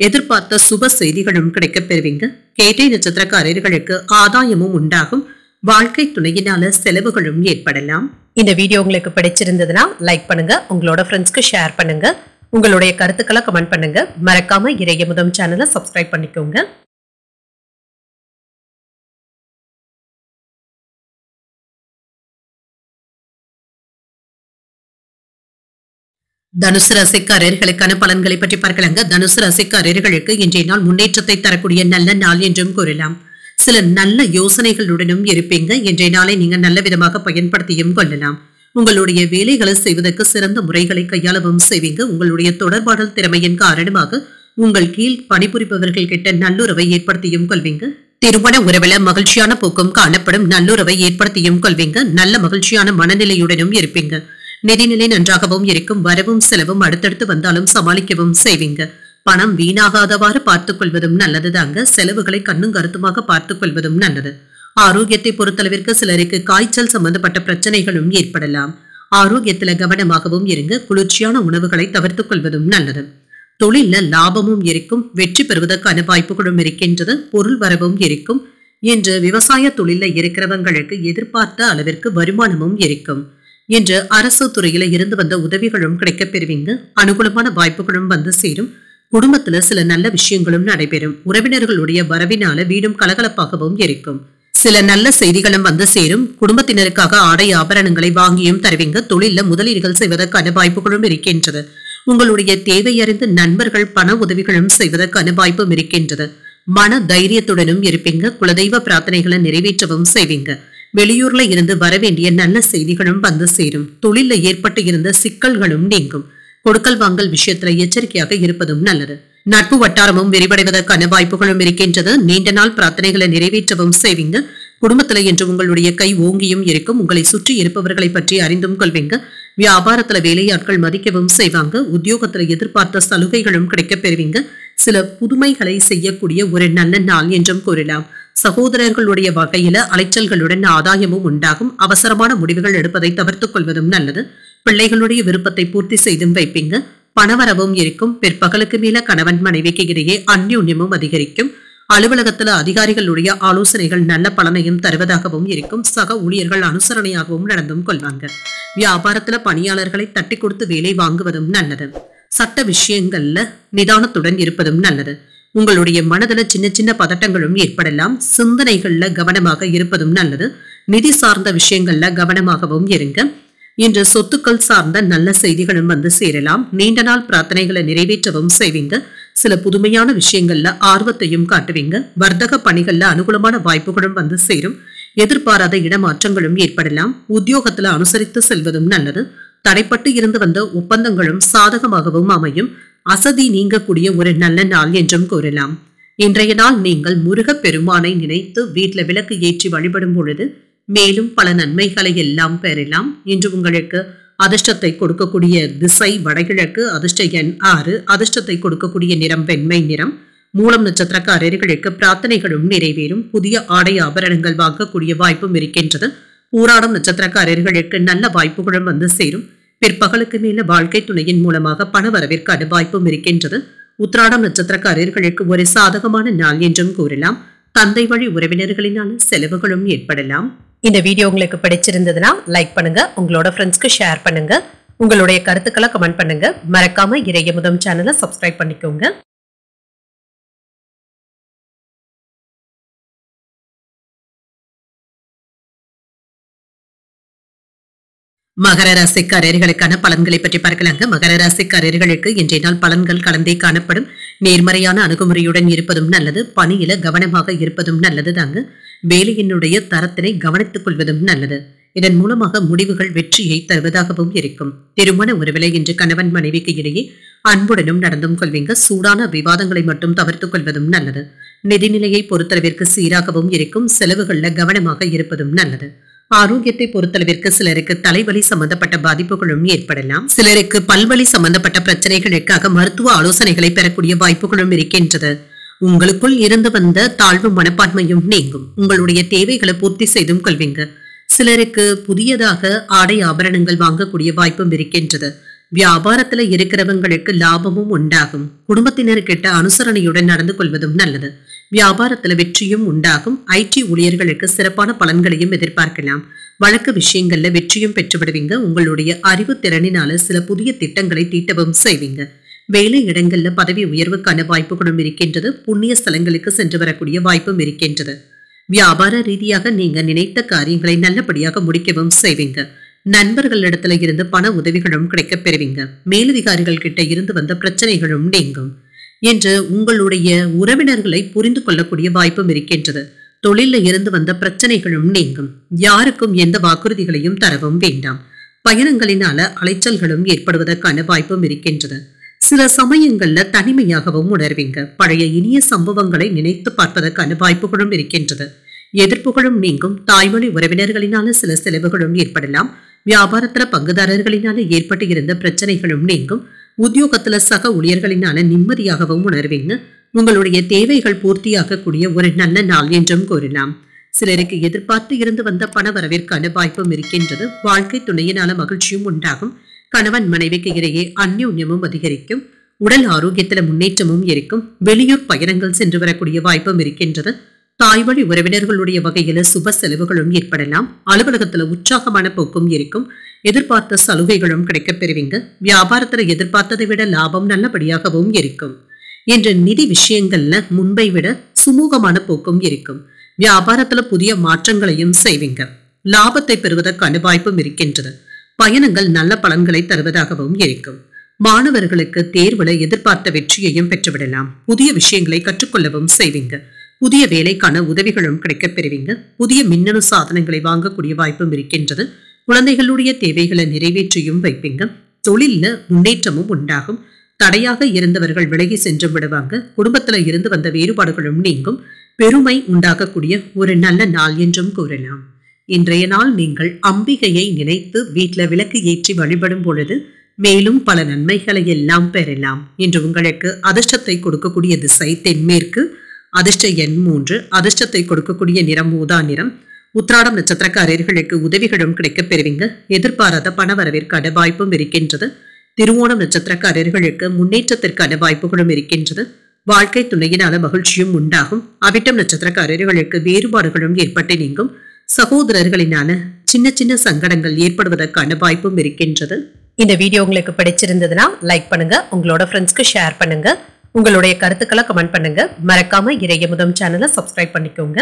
Speaker 1: எதிர்பார்த்த சுப செய்திகளும் கிடைக்கப் பெறுவீங்க. கேட்டை நட்சத்திரக்காரர்களுக்கு ஆதாயமும் உண்டாகும். வாழ்க்கை துணையினால செலவுகளும் ஏற்படலாம்.
Speaker 2: இந்த வீடியோ உங்களுக்கு பிடிச்சிருந்ததுன்னா லைக் பண்ணுங்க, உங்களோட ஃப்ரெண்ட்ஸ்க்கு ஷேர் பண்ணுங்க, உங்களுடைய கருத்துக்களை கமெண்ட் பண்ணுங்க. மறக்காம இறையமுதம் சேனலை சப்ஸ்கிரைப் பண்ணிக்கோங்க.
Speaker 1: தனுசு ராசிக்காரர்களுக்கான பலன்களை பற்றி பார்க்கலாங்க. தனுசு ராசிக்காரர்களுக்கு இன்றைய நாள் முன்னேற்றத்தை தரக்கூடிய நல்ல நாள் என்றும் கூறலாம். சில நல்ல யோசனைகளுடனும் இருப்பீங்க. இன்றைய நாளை நீங்க நல்ல விதமாக பயன்படுத்தியும் கொள்ளலாம். உங்களுடைய வேலைகளை செய்வதற்கு சிறந்த முறைகளை கையாளவும் செய்வீங்க. உங்களுடைய தொடர்பாடல் திறமையின் காரணமாக உங்கள் கீழ் பணிபுரிபவர்கள் கிட்ட நல்லுறவை ஏற்படுத்தியும் கொள்வீங்க. திருமண உறவுல மகிழ்ச்சியான போக்கும் காணப்படும். நல்லுறவை ஏற்படுத்தியும் கொள்வீங்க. நல்ல மகிழ்ச்சியான மனநிலையுடனும் இருப்பீங்க. நிதிநிலை நன்றாகவும் இருக்கும். வரவும் செலவும் அடுத்தடுத்து வந்தாலும் சமாளிக்கவும் செய்வீங்க. பணம் வீணாகாதவாறு பார்த்துக் கொள்வதும் நல்லதுதாங்க. செலவுகளை கண்ணும் கருத்துமாக பார்த்துக் கொள்வதும் நல்லது. ஆரோக்கியத்தை பொறுத்தளவிற்கு சிலருக்கு காய்ச்சல் சம்பந்தப்பட்ட பிரச்சனைகளும் ஏற்படலாம். ஆரோக்கியத்துல கவனமாகவும் இருங்க. குளிர்ச்சியான உணவுகளை தவிர்த்துக் கொள்வதும் நல்லது. தொழில லாபமும் இருக்கும். வெற்றி பெறுவதற்கான வாய்ப்புகளும் இருக்கின்றது. பொருள் வரவும் இருக்கும். இன்று விவசாய தொழில இருக்கிறவங்களுக்கு எதிர்பார்த்த அளவிற்கு வருமானமும் இருக்கும். இன்று அரசு துறையில இருந்து வந்த உதவிகளும் கிடைக்கப் பெறுவீங்க. அனுகூலமான வாய்ப்புகளும் வந்து சேரும். குடும்பத்துல சில நல்ல விஷயங்களும் நடைபெறும். உறவினர்களுடைய வரவினால வீடும் கலகலப்பாகவும் இருக்கும். சில நல்ல செய்திகளும் வந்து சேரும். குடும்பத்தினருக்காக ஆடை ஆபரணங்களை வாங்கியும் தருவீங்க. தொழில முதலீடுகள் செய்வதற்கான வாய்ப்புகளும் இருக்கின்றது. உங்களுடைய தேவையறிந்து நண்பர்கள் பண உதவிகளும் செய்வதற்கான வாய்ப்பும் இருக்கின்றது. மன தைரியத்துடனும் இருப்பீங்க. குலதெய்வ பிரார்த்தனைகளை நிறைவேற்றவும் செய்வீங்க. வெளியூர்ல இருந்து வரவேண்டிய நல்ல செய்திகளும் வந்து சேரும். தொழில ஏற்பட்டு இருந்த சிக்கல்களும் நீங்கும். கொடுக்கல் வாங்கல் விஷயத்துல எச்சரிக்கையாக இருப்பதும் நல்லது. நட்பு வட்டாரமும் விரிவடைவதற்கான வாய்ப்புகளும் இருக்கின்றது. நீண்ட நாள் பிரார்த்தனைகளை நிறைவேற்றவும் செய்வீங்க. குடும்பத்துல என்று உங்களுடைய கை ஓங்கியும் இருக்கும். உங்களை சுற்றி இருப்பவர்களை பற்றி அறிந்தும் கொள்வீங்க. வியாபாரத்துல வேலையாட்கள் மதிக்கவும் செய்வாங்க. உத்தியோகத்துல எதிர்பார்த்த சலுகைகளும் கிடைக்கப் பெறுவீங்க. சில புதுமைகளை செய்யக்கூடிய ஒரு நல்ல நாள் என்றும் கூறலாம். சகோதரர்களுடைய வகையில அலைச்சல்களுடன் ஆதாயமும் உண்டாகும். அவசரமான முடிவுகள் எடுப்பதை தவிர்த்துக் கொள்வதும் நல்லது. பிள்ளைகளுடைய விருப்பத்தை பூர்த்தி செய்தும் வைப்பீங்க. பணவரவும் இருக்கும். பிற்பகலுக்கு மேல கணவன் மனைவிக்கு இடையே அந்யோன்யமும் அதிகரிக்கும். அலுவலகத்துல அதிகாரிகளுடைய ஆலோசனைகள் நல்ல பலனையும் தருவதாகவும் இருக்கும். சக ஊழியர்கள் அனுசரணையாகவும் நடந்தும் கொள்வாங்க. வியாபாரத்துல பணியாளர்களை தட்டி கொடுத்து வேலை வாங்குவதும் நல்லது. சட்ட விஷயங்கள்ல நிதானத்துடன் இருப்பதும் நல்லது. உங்களுடைய மனதுல சின்ன சின்ன பதட்டங்களும் ஏற்படலாம். சிந்தனைகள்ல கவனமாக இருப்பதும் நல்லது. நிதி சார்ந்த விஷயங்கள்ல கவனமாகவும் இருங்க. இன்று சொத்துக்கள் சார்ந்த நல்ல செய்திகளும் வந்து சேரலாம். நீண்ட நாள் பிரார்த்தனைகளை நிறைவேற்றவும் செய்வீங்க. சில புதுமையான விஷயங்கள்ல ஆர்வத்தையும் காட்டுவீங்க. வர்த்தக பணிகள்ல அனுகூலமான வாய்ப்புகளும் வந்து சேரும். எதிர்பாராத இடமாற்றங்களும் ஏற்படலாம். உத்தியோகத்துல அனுசரித்து செல்வதும் நல்லது. தடைப்பட்டு இருந்து வந்த ஒப்பந்தங்களும் சாதகமாகவும் அமையும். அசதி நீங்கக்கூடிய ஒரு நல்ல நாள் என்றும் கூறலாம். இன்றைய நாள் நீங்கள் முருகப் பெருமானை நினைத்து வீட்டுல விளக்கு ஏற்றி வழிபடும் பொழுது மேலும் பல நன்மைகளை எல்லாம் பெறலாம். இன்று உங்களுக்கு அதிர்ஷ்டத்தை கொடுக்கக்கூடிய திசை வடகிழக்கு. அதிர்ஷ்ட எண் 6. அதிர்ஷ்டத்தை கொடுக்கக்கூடிய நிறம் வெண்மை நிறம். மூலம் நட்சத்திரக்காரர்களுக்கு பிரார்த்தனைகளும் நிறைவேறும். புதிய ஆடை ஆபரணங்கள் வாங்கக்கூடிய வாய்ப்பும் இருக்கின்றது. பூராடம் நட்சத்திரக்காரர்களுக்கு நல்ல வாய்ப்புகளும் வந்து சேரும். பிற்பகலுக்கு மேல வாழ்க்கை துணையின் மூலமாக பண வரவிற்கான வாய்ப்பும் இருக்கின்றது. உத்திராடம் நட்சத்திரக்காரர்களுக்கு ஒரு சாதகமான நாள் என்றும் கூறலாம். தந்தை வழி உறவினர்களினால செலவுகளும் ஏற்படலாம்.
Speaker 2: இந்த வீடியோ உங்களுக்கு பிடிச்சிருந்ததுன்னா லைக் பண்ணுங்க. உங்களோட ஃப்ரெண்ட்ஸ்க்கு ஷேர் பண்ணுங்க. உங்களுடைய கருத்துக்களை கமெண்ட் பண்ணுங்க. மறக்காம இறையமுதம் சேனலை சப்ஸ்கிரைப் பண்ணிக்கோங்க.
Speaker 1: மகர ராசிக்காரர்களுக்கான பலன்களை பற்றி பார்க்கலாங்க. மகர ராசிக்காரர்களுக்கு இன்றைய நாள் பலன்கள் கலந்தே காணப்படும். நேர்மறையான அணுகுமுறையுடன் இருப்பதும் நல்லது. பணியில கவனமாக இருப்பதும் நல்லது தாங்க. வேலையினுடைய தரத்தினை கவனித்துக் கொள்வதும் நல்லது. இதன் மூலமாக முடிவுகள் வெற்றியை தருவதாகவும் இருக்கும். திருமண உறவிலை இன்று கணவன் மனைவிக்கு இடையே அன்புடனும் நடந்தும் கொள்வீங்க. சூடான விவாதங்களை மட்டும் தவிர்த்துக் கொள்வதும் நல்லது. நிதிநிலையை பொறுத்தளவிற்கு சீராகவும் இருக்கும். செலவுகள்ல கவனமாக இருப்பதும் நல்லது. ஆரோக்கியத்தை பொறுத்தளவிற்கு சிலருக்கு தலைவலி சம்பந்தப்பட்ட பாதிப்புகளும் ஏற்படலாம். சிலருக்கு பல்வலி சம்பந்தப்பட்ட பிரச்சனைகளுக்காக மருத்துவ ஆலோசனைகளை பெறக்கூடிய வாய்ப்புகளும் இருக்கின்றது. உங்களுக்குள் இருந்து வந்த தாழ்வு மனப்பான்மையும் நீங்கும். உங்களுடைய தேவைகளை பூர்த்தி செய்தும் கொள்வீங்க. சிலருக்கு புதியதாக ஆடை ஆபரணங்கள் வாங்கக்கூடிய வாய்ப்பும் இருக்கின்றது. வியாபாரத்துல இருக்கிறவங்களுக்கு லாபமும் உண்டாகும். குடும்பத்தினர்கிட்ட அனுசரணையுடன் நடந்து கொள்வதும் நல்லது. வியாபாரத்துல வெற்றியும் உண்டாகும். IT ஊழியர்களுக்கு சிறப்பான பலன்களையும் எதிர்பார்க்கலாம். வழக்கு விஷயங்கள்ல வெற்றியும் பெற்றுவிடுவீங்க. உங்களுடைய அறிவு திறனினால சில புதிய திட்டங்களை தீட்டவும் செய்வீங்க. வேலை இடங்கள்ல பதவி உயர்வுக்கான வாய்ப்புகளும் இருக்கின்றது. புண்ணிய ஸ்தலங்களுக்கு சென்று வரக்கூடிய வாய்ப்பும் இருக்கின்றது. வியாபார ரீதியாக நீங்க நினைத்த காரியங்களை நல்லபடியாக முடிக்கவும் செய்வீங்க. நண்பர்களிடத்துல இருந்து பண உதவிகளும் கிடைக்கப் பெறுவீங்க. மேலதிகாரிகள் கிட்ட இருந்து வந்த பிரச்சனைகளும் நீங்கும். என்று உங்களுடைய உறவினர்களை புரிந்து கொள்ளக்கூடிய வாய்ப்பும் இருக்கின்றது. தொழில இருந்து வந்த பிரச்சனைகளும் நீங்கும். யாருக்கும் எந்த வாக்குறுதிகளையும் தரவும் வேண்டாம். பயணங்களினால அலைச்சல்களும் ஏற்படுவதற்கான வாய்ப்பும் இருக்கின்றது. சில சமயங்கள்ல தனிமையாகவும் உணர்வீங்க. பழைய இனிய சம்பவங்களை நினைத்து பார்ப்பதற்கான வாய்ப்புகளும் இருக்கின்றது. எதிர்ப்புகளும் நீங்கும். தாய்மொழி உறவினர்களினால சில செலவுகளும் ஏற்படலாம். வியாபாரத்துல பங்குதாரர்களினால ஏற்பட்டு இருந்த பிரச்சனைகளும் நீங்கும். உத்தியோகத்துல சக ஊழியர்களினால நிம்மதியாகவும் உணர்வீங்க. உங்களுடைய தேவைகள் பூர்த்தியாகக்கூடிய ஒரு நல்ல நாள் என்றும் கூறலாம். சிலருக்கு எதிர்பார்த்து இருந்து வந்த பண வரவிற்கான வாய்ப்பும் இருக்கின்றது. வாழ்க்கை துணையினால மகிழ்ச்சியும் உண்டாகும். கணவன் மனைவிக்கு இடையே அந்யோன்யமும் அதிகரிக்கும். உடல் ஆரோக்கியத்துல முன்னேற்றமும் இருக்கும். வெளியூர் பயணங்கள் சென்று வரக்கூடிய வாய்ப்பும் இருக்கின்றது. தாய்வழி உறவினர்களுடைய வகையில சுப செலவுகளும் ஏற்படலாம். அலுவலகத்துல உற்சாகமான போக்கும் இருக்கும். எதிர்பார்த்த சலுகைகளும் கிடைக்கப் பெறுவீங்க. வியாபாரத்துல எதிர்பார்த்ததை விட லாபம் நல்லபடியாகவும் இருக்கும். என்ற நிதி விஷயங்கள்ல முன்பை விட சுமூகமான போக்கும் இருக்கும். வியாபாரத்துல புதிய மாற்றங்களையும் செய்வீங்க. லாபத்தை பெறுவதற்கான வாய்ப்பும் இருக்கின்றது. பயணங்கள் நல்ல பலன்களை தருவதாகவும் இருக்கும். மாணவர்களுக்கு தேர்வுல எதிர்பார்த்த வெற்றியையும் பெற்றுவிடலாம். புதிய விஷயங்களை கற்றுக்கொள்ளவும் செய்வீங்க. புதிய வேலைக்கான உதவிகளும் கிடைக்கப் பெறுவீங்க. புதிய மின்னணு சாதனங்களை வாங்கக்கூடிய வாய்ப்பும் இருக்கின்றது. குழந்தைகளுடைய தேவைகளை நிறைவேற்றியும் வைப்பீங்க. தொழில்ல முன்னேற்றமும் உண்டாகும். தடையாக இருந்தவர்கள் விலகி சென்று விடுவாங்க. குடும்பத்துல இருந்து வந்த வேறுபாடுகளும் நீங்கும். பெருமை உண்டாகக்கூடிய ஒரு நல்ல நாள் என்றும் கூறலாம். இன்றைய நாள் நீங்கள் அம்பிகையை நினைத்து வீட்டுல விளக்கு ஏற்றி வழிபடும் பொழுது மேலும் பல நன்மைகளை எல்லாம் பெறலாம். இன்று உங்களுக்கு அதிர்ஷ்டத்தை கொடுக்கக்கூடிய திசை தென்மேற்கு. அதிர்ஷ்ட எண் 3. அதிர்ஷ்டத்தை கொடுக்கக்கூடிய நிறம் ஊதா நிறம். உத்திராடம் நட்சத்திரக்காரர்களுக்கு உதவிகளும் கிடைக்கப் பெறுவீங்க. எதிர்பாராத பண வரவிற்கான வாய்ப்பும் இருக்கின்றது. திருவோணம் நட்சத்திரக்காரர்களுக்கு முன்னேற்றத்திற்கான வாய்ப்புகளும் இருக்கின்றது. வாழ்க்கை துணையினால மகிழ்ச்சியும் உண்டாகும். அவிட்டம் நட்சத்திரக்காரர்களுக்கு வேறுபாடுகளும் ஏற்பட்டு நீங்கும். சகோதரர்களினால சின்ன சின்ன சங்கடங்கள் ஏற்படுவதற்கான வாய்ப்பும் இருக்கின்றது.
Speaker 2: இந்த வீடியோ உங்களுக்கு பிடிச்சிருந்ததுன்னா லைக் பண்ணுங்க. உங்களோட ஃப்ரெண்ட்ஸ்க்கு ஷேர் பண்ணுங்க. உங்களுடைய கருத்துக்களை கமெண்ட் பண்ணுங்க. மறக்காம இறையமுதம் சேனலை சப்ஸ்கிரைப் பண்ணிக்கோங்க.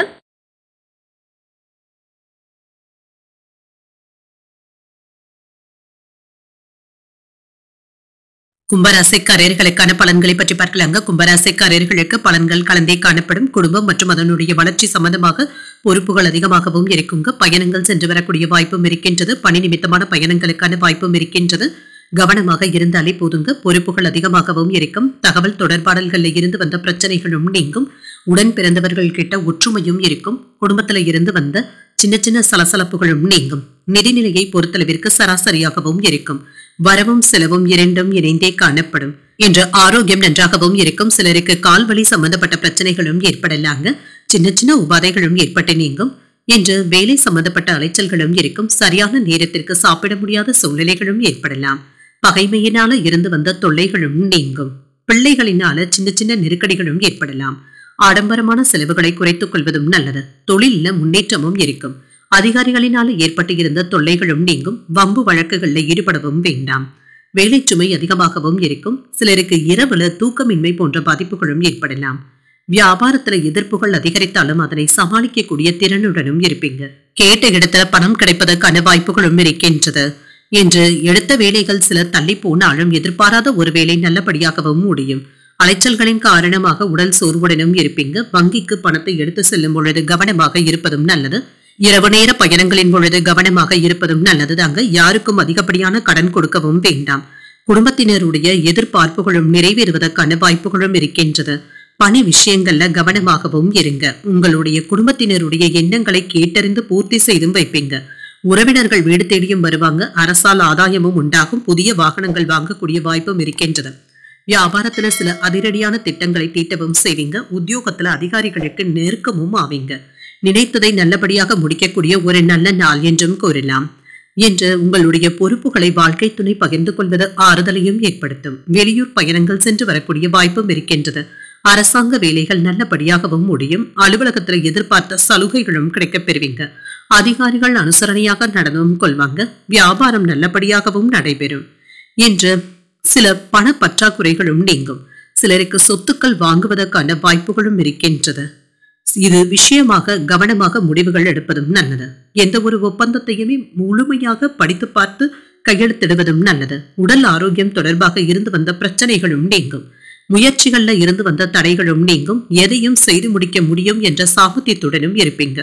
Speaker 1: கும்பராசிக்காரர்களுக்கான பலன்களை பற்றி பார்க்கலாங்க. கும்பராசிக்காரர்களுக்கு பலன்கள் கலந்தே காணப்படும். குடும்பம் மற்றும் அதனுடைய வளர்ச்சி சம்பந்தமாக பொறுப்புகள் அதிகமாகவும் இருக்குங்க. பயணங்கள் சென்று வரக்கூடிய வாய்ப்பும் இருக்கின்றது. பணி நிமித்தமான பயணங்களுக்கான வாய்ப்பும் இருக்கின்றது. கவனமாக இருந்தாலே போதுங்க. பொறுப்புகள் அதிகமாகவும் இருக்கும். தகவல் தொடர்பாடல்கள்ல இருந்து வந்த பிரச்சனைகளும் நீங்கும். உடன் பிறந்தவர்கள் கிட்ட ஒற்றுமையும் இருக்கும். குடும்பத்துல இருந்து வந்த சின்ன சின்ன சலசலப்புகளும் நீங்கும். நிதிநிலையை பொறுத்தளவிற்கு சராசரியாகவும் இருக்கும். வரவும் செலவும் இரண்டும் இணைந்தே காணப்படும். என்ற ஆரோக்கியம் நன்றாகவும் இருக்கும். சிலருக்கு கால்வலி சம்பந்தப்பட்ட பிரச்சனைகளும் ஏற்படலாங்க. சின்ன சின்ன உபாதைகளும் ஏற்பட்டு நீங்கும். என்று வேலை சம்பந்தப்பட்ட அலைச்சல்களும் இருக்கும். சரியான நேரத்திற்கு சாப்பிட முடியாத சூழ்நிலைகளும் ஏற்படலாம். பகைமையினால இருந்து வந்த தொல்லைகளும் நீங்கும். பிள்ளைகளினால சின்ன சின்ன நெருக்கடிகளும் ஏற்படலாம். ஆடம்பரமான செலவுகளை குறைத்துக் கொள்வதும் நல்லது. தொழில முன்னேற்றமும் இருக்கும். அதிகாரிகளினால ஏற்பட்டு இருந்த தொல்லைகளும் நீங்கும். வம்பு வழக்குகள்ல ஈடுபடவும் வேண்டாம். வேலை சுமை அதிகமாகவும் இருக்கும். சிலருக்கு இரவுல தூக்கமின்மை போன்ற பாதிப்புகளும் ஏற்படலாம். வியாபாரத்துல எதிர்ப்புகள் அதிகரித்தாலும் அதனை சமாளிக்கக்கூடிய திறனுடனும் இருப்பீங்க. கேட்ட இடத்துல பணம் கிடைப்பதற்கான வாய்ப்புகளும் இருக்கின்றது. என்று எடுத்த வேலைகள் சில தள்ளி போனாலும் எதிர்பாராத ஒரு வேலை நல்லபடியாகவும் முடியும். அலைச்சல்களின் காரணமாக உடல் சோர்வுடனும் இருப்பீங்க. வங்கிக்கு பணத்தை எடுத்து செல்லும் பொழுது கவனமாக இருப்பதும் நல்லது. இரவு நேர பயணங்களின் பொழுது கவனமாக இருப்பதும் நல்லது தாங்க. யாருக்கும் அதிகப்படியான கடன் கொடுக்கவும் வேண்டாம். குடும்பத்தினருடைய எதிர்பார்ப்புகளும் நிறைவேறுவதற்கான வாய்ப்புகளும் இருக்கின்றது. பணி விஷயங்கள்ல கவனமாகவும் இருங்க. உங்களுடைய குடும்பத்தினருடைய எண்ணங்களை கேட்டறிந்து பூர்த்தி செய்தும் வைப்பீங்க. உறவினர்கள் வீடு தேடியும் வருவாங்க. அரசால் ஆதாயமும் உண்டாகும். புதிய வாகனங்கள் வாங்கக்கூடிய வாய்ப்பும் இருக்கின்றது. வியாபாரத்துல சில அதிரடியான திட்டங்களை தீட்டவும் செய்வீங்க. உத்தியோகத்துல அதிகாரிகளுக்கு நெருக்கமும் ஆவீங்க. நினைத்ததை நல்லபடியாக முடிக்கக்கூடிய ஒரு நல்ல நாள் என்றும் கூறலாம். என்று உங்களுடைய பொறுப்புகளை வாழ்க்கை துணை பகிர்ந்து கொள்வது ஆறுதலையும் ஏற்படுத்தும். வெளியூர் பயணங்கள் சென்று வரக்கூடிய வாய்ப்பும் இருக்கின்றது. அரசாங்க வேலைகள் நல்லபடியாகவும் முடியும். அலுவலகத்துல எதிர்பார்த்த சலுகைகளும் கிடைக்கப் பெறுவீங்க. அதிகாரிகள் அனுசரணையாக நடந்தும் கொள்வாங்க. வியாபாரம் நல்லபடியாகவும் நடைபெறும். என்று சில பண பற்றாக்குறைகளும் நீங்கும். சிலருக்கு சொத்துக்கள் வாங்குவதற்கான வாய்ப்புகளும் இருக்கின்றது. இது விஷயமாக கவனமாக முடிவுகள் எடுப்பதும் நல்லது. எந்த ஒரு ஒப்பந்தத்தையுமே முழுமையாக படித்து பார்த்து கையெழுத்திடுவதும் நல்லது. உடல் ஆரோக்கியம் தொடர்பாக இருந்து வந்த பிரச்சனைகளும் நீங்கும். முயற்சிகள்ல இருந்து வந்த தடைகளும் நீங்கும், எதையும் செய்து முடிக்க முடியும் என்ற சாமர்த்தியத்துடனும் இருப்பீங்க.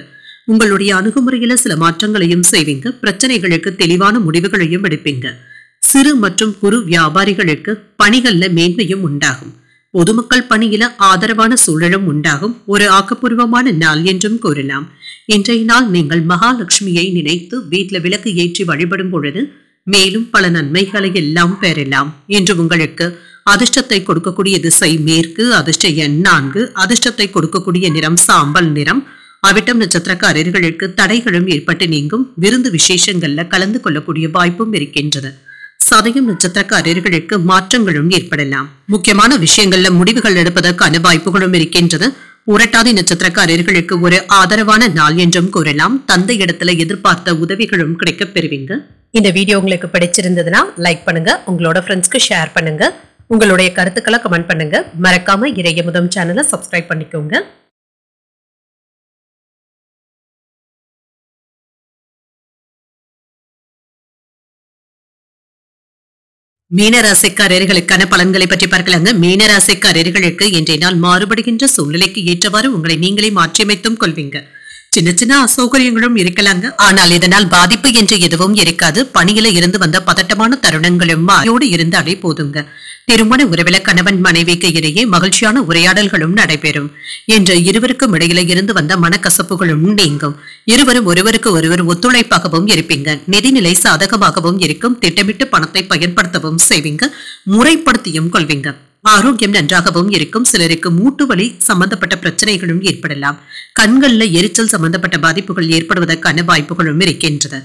Speaker 1: உங்களுடைய அணுகுமுறையில சில மாற்றங்களையும் செய்வீங்க. பிரச்சனைகளுக்கு தெளிவான முடிவுகளையும் எடுப்பீங்க. சிறு மற்றும் குறு வியாபாரிகளுக்கு பணிகள்ல மேன்மையும் உண்டாகும். பொதுமக்கள் பணியில ஆதரவான சூழலும் உண்டாகும். ஒரு ஆக்கப்பூர்வமான நாள் என்றும் கூறலாம். இன்றைய நாள் நீங்கள் மகாலட்சுமியை நினைத்து வீட்டுல விளக்கு ஏற்றி வழிபடும் பொழுது மேலும் பல நன்மைகளை எல்லாம் பெறலாம். இன்று உங்களுக்கு அதிர்ஷ்டத்தை கொடுக்கக்கூடிய திசை மேற்கு, அதிர்ஷ்ட எண் 4, அதிர்ஷ்டத்தை கொடுக்கக்கூடிய நிறம் சாம்பல் நிறம். அவிட்டம் நட்சத்திரக்காரர்களுக்கு தடைகளும் ஏற்பட்டு நீங்கும். விருந்து விசேஷங்கள்ல கலந்து கொள்ளக்கூடிய வாய்ப்பும் இருக்கின்றது. சதயம் நட்சத்திரக்காரர்களுக்கு மாற்றங்களும் ஏற்படலாம். முக்கியமான விஷயங்கள்ல முடிவுகள் எடுப்பதற்கான வாய்ப்புகளும் இருக்கின்றது. புரட்டாதி நட்சத்திரக்காரர்களுக்கு ஒரு ஆதரவான நாள் என்றும் கூறலாம். தந்தை இடத்துல எதிர்பார்த்த உதவிகளும் கிடைக்கப் பெறுவீங்க.
Speaker 2: இந்த வீடியோ உங்களுக்கு பிடிச்சிருந்ததுன்னா லைக் பண்ணுங்க, உங்களோட ஃப்ரெண்ட்ஸ்க்கு ஷேர் பண்ணுங்க, உங்களுடைய கருத்துக்களை கமெண்ட் பண்ணுங்க. மறக்காம இறையமுதம் சேனலை சப்ஸ்கிரைப் பண்ணிக்கோங்க.
Speaker 1: மீனராசிக்காரர்களுக்கான பலன்களை பற்றி பார்க்கலாங்க. மீனராசிக்காரர்களுக்கு இன்றைய நாள் மாறுபடுகின்ற சூழ்நிலைக்கு ஏற்றவாறு உங்களை நீங்களே மாற்றியமைத்தும் கொள்வீங்க. சின்ன சின்ன அசௌகரியங்களும் இருக்கலாங்க, ஆனால் இதனால் பாதிப்பு என்று எதுவும் இருக்காது. பணியில இருந்து வந்த பதட்டமான தருணங்களும் மாயோடு இருந்தாலே போதுங்க. திருமண உறவில கணவன் மனைவிக்கு இடையே மகிழ்ச்சியான உரையாடல்களும் நடைபெறும். என்று இருவருக்கும் இடையில இருந்து வந்த மனக்கசப்புகளும் நீங்கும். இருவரும் ஒருவருக்கு ஒருவர் ஒத்துழைப்பாகவும் இருப்பீங்க. நிதிநிலை சாதகமாகவும் இருக்கும். திட்டமிட்டு பணத்தை பயன்படுத்தவும் செய்வீங்க. முறைப்படுத்தியும் கொள்வீங்க. ஆரோக்கியம் நன்றாகவும் இருக்கும். சிலருக்கு மூட்டு வலி சம்பந்தப்பட்ட பிரச்சனைகளும் ஏற்படலாம். கண்கள்ல எரிச்சல் சம்பந்தப்பட்ட பாதிப்புகள் ஏற்படுவதற்கான வாய்ப்புகளும் இருக்கின்றது.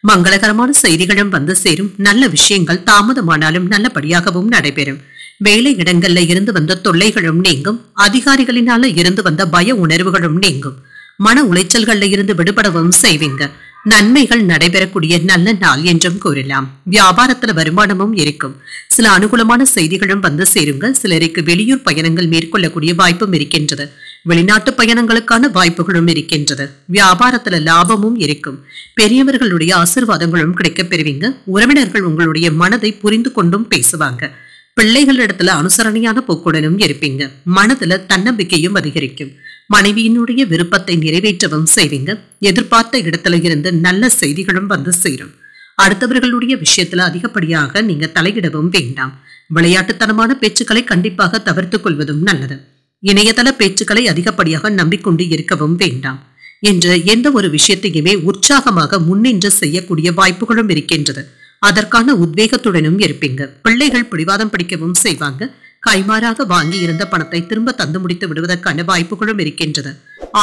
Speaker 1: மங்களகரமான செய்திகளும் வந்து சேரும். நல்ல விஷயங்கள் தாமதமானாலும் நல்லபடியாகவும் நடைபெறும். வேலை இடங்கள்ல இருந்து வந்த தொல்லைகளும் நீங்கும். அதிகாரிகளினால இருந்து வந்த பய உணர்வுகளும் நீங்கும். மன உளைச்சல்கள்ல இருந்து விடுபடவும் செய்வீங்க. நன்மைகள் நடைபெறக்கூடிய நல்ல நாள் என்றும் கூறலாம். வியாபாரத்துல வருமானமும் இருக்கும். சில அனுகூலமான செய்திகளும் வந்து சேருங்க. சிலருக்கு வெளியூர் பயணங்கள் மேற்கொள்ளக்கூடிய வாய்ப்பும் இருக்கின்றது. வெளிநாட்டு பயணங்களுக்கான வாய்ப்புகளும் இருக்கின்றது. வியாபாரத்துல லாபமும் இருக்கும். பெரியவர்களுடைய ஆசீர்வாதங்களும் கிடைக்கப் பெறுவீங்க. உறவினர்கள் உங்களுடைய மனதை புரிந்து கொண்டும் பேசுவாங்க. பிள்ளைகள் இடத்துல அனுசரணையான போக்குடனும் இருப்பீங்க. மனதுல தன்னம்பிக்கையும் அதிகரிக்கும். மனைவியினுடைய விருப்பத்தை நிறைவேற்றவும் செய்வீங்க. எதிர்பார்த்த இடத்துல இருந்து நல்ல செய்திகளும் வந்து சேரும். அடுத்தவர்களுடைய விஷயத்துல அதிகப்படியாக நீங்க தலையிடவும் வேண்டாம். விளையாட்டுத்தனமான பேச்சுக்களை கண்டிப்பாக தவிர்த்துக் கொள்வதும் நல்லது. இணையதள பேச்சுக்களை அதிகப்படியாக நம்பிக்கொண்டு இருக்கவும் வேண்டாம். என்று எந்த ஒரு விஷயத்தையுமே உற்சாகமாக முன்னின்று செய்யக்கூடிய வாய்ப்புகளும் இருக்கின்றது. அதற்கான உத்வேகத்துடனும் இருப்பீங்க. பிள்ளைகள் பிடிவாதம் பிடிக்கவும் செய்வாங்க. கைமாறாக வாங்கி இருந்த பணத்தை திரும்ப தந்து முடித்து விடுவதற்கான வாய்ப்புகளும் இருக்கின்றது.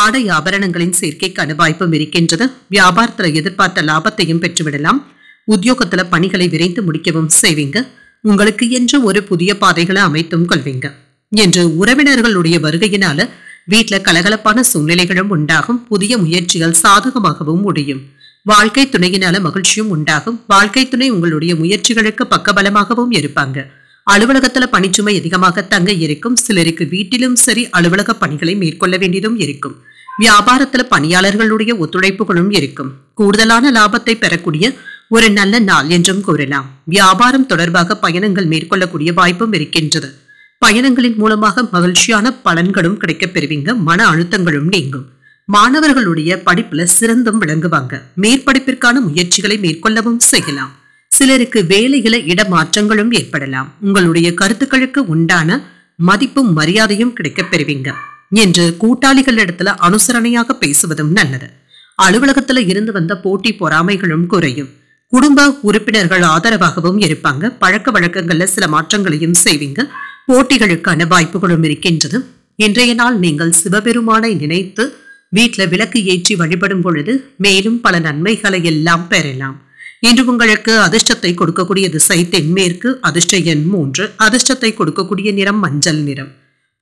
Speaker 1: ஆடை ஆபரணங்களின் சேர்க்கைக்கான வாய்ப்பும் இருக்கின்றது. வியாபாரத்துல எதிர்பார்த்த லாபத்தையும் பெற்றுவிடலாம். உத்தியோகத்துல பணிகளை விரைந்து முடிக்கவும் செய்வீங்க. உங்களுக்கு என்று ஒரு புதிய பாதைகளை அமைத்தும் கொள்வீங்க. என்று உறவினர்களுடைய வருகையினால வீட்டுல கலகலப்பான சூழ்நிலைகளும் உண்டாகும். புதிய முயற்சிகள் சாதகமாகவும் முடியும். வாழ்க்கை துணையினால மகிழ்ச்சியும் உண்டாகும். வாழ்க்கை துணை உங்களுடைய முயற்சிகளுக்கு பக்கபலமாகவும் இருப்பாங்க. அலுவலகத்துல பணிச்சுமை அதிகமாக தங்க இருக்கும். சிலருக்கு வீட்டிலும் சரி அலுவலக பணிகளை மேற்கொள்ள வேண்டியதும் இருக்கும். வியாபாரத்துல பணியாளர்களுடைய ஒத்துழைப்புகளும் இருக்கும். கூடுதலான லாபத்தை பெறக்கூடிய ஒரு நல்ல நாள் என்றும் கூறலாம். வியாபாரம் தொடர்பாக பயணங்கள் மேற்கொள்ளக்கூடிய வாய்ப்பும் இருக்கின்றது. பயணங்களின் மூலமாக மகிழ்ச்சியான பலன்களும் கிடைக்கப் பெறுவீங்க. மன அழுத்தங்களும் நீங்கும். மாணவர்களுடைய படிப்புல சிறந்தும் விளங்குவாங்க. மேற்படிப்பிற்கான முயற்சிகளை மேற்கொள்ளவும் செய்யலாம். சிலருக்கு வேலையில இடமாற்றங்களும் ஏற்படலாம். உங்களுடைய கருத்துக்களுக்கு உண்டான மதிப்பும் மரியாதையும் கிடைக்கப் பெறுவீங்க. என்று கூட்டாளிகளிடத்துல அனுசரணையாக பேசுவதும் நல்லது. அலுவலகத்துல இருந்து வந்த போட்டி பொறாமைகளும் குறையும். குடும்ப உறுப்பினர்கள் ஆதரவாகவும் இருப்பாங்க. பழக்க வழக்கங்கள்ல சில மாற்றங்களையும் செய்வீங்க. போட்டிகளுக்கான வாய்ப்புகளும் இருக்கின்றது. இன்றைய நாள் நீங்கள் சிவபெருமானை நினைத்து வீட்டுல விளக்கு ஏற்றி வழிபடும் பொழுது மேலும் பல நன்மைகளை எல்லாம் பெறலாம். இன்று உங்களுக்கு அதிர்ஷ்டத்தை கொடுக்கக்கூடிய திசை தென்மேற்கு, அதிர்ஷ்ட எண் 3, அதிர்ஷ்டத்தை கொடுக்கக்கூடிய நிறம் மஞ்சள் நிறம்.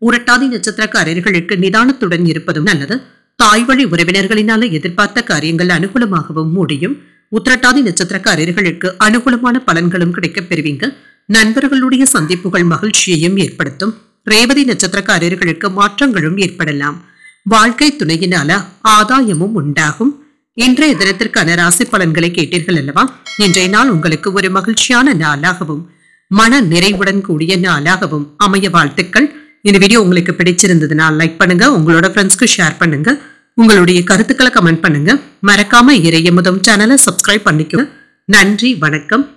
Speaker 1: புரட்டாதி நட்சத்திரக்காரர்களுக்கு நிதானத்துடன் இருப்பதும் நல்லது. தாய் வழி உறவினர்களினால எதிர்பார்த்த காரியங்கள் அனுகூலமாகவும் முடியும். உத்திரட்டாதி நட்சத்திரக்காரர்களுக்கு அனுகூலமான பலன்களும் கிடைக்கப் பெறுவீங்க. நண்பர்களுடைய சந்திப்புகள் மகிழ்ச்சியையும் ஏற்படுத்தும். ரேவதி நட்சத்திரக்காரர்களுக்கு மாற்றங்களும் ஏற்படலாம். வாழ்க்கை துணையினால ஆதாயமும் உண்டாகும். இன்றைய தினத்திற்கான ராசி பலன்களை கேட்டீர்கள் அல்லவா? இன்றைய நாள் உங்களுக்கு ஒரு மகிழ்ச்சியான நாளாகவும் மன நிறைவுடன் கூடிய நாளாகவும் அமைய வாழ்த்துக்கள். இந்த வீடியோ உங்களுக்கு பிடிச்சிருந்ததுன்னா லைக் பண்ணுங்க, உங்களோட ஃப்ரெண்ட்ஸ்க்கு ஷேர் பண்ணுங்க, உங்களுடைய கருத்துக்களை கமெண்ட் பண்ணுங்க. மறக்காம இறையமுதம் சேனலை சப்ஸ்கிரைப் பண்ணிக்கோங்க. நன்றி, வணக்கம்.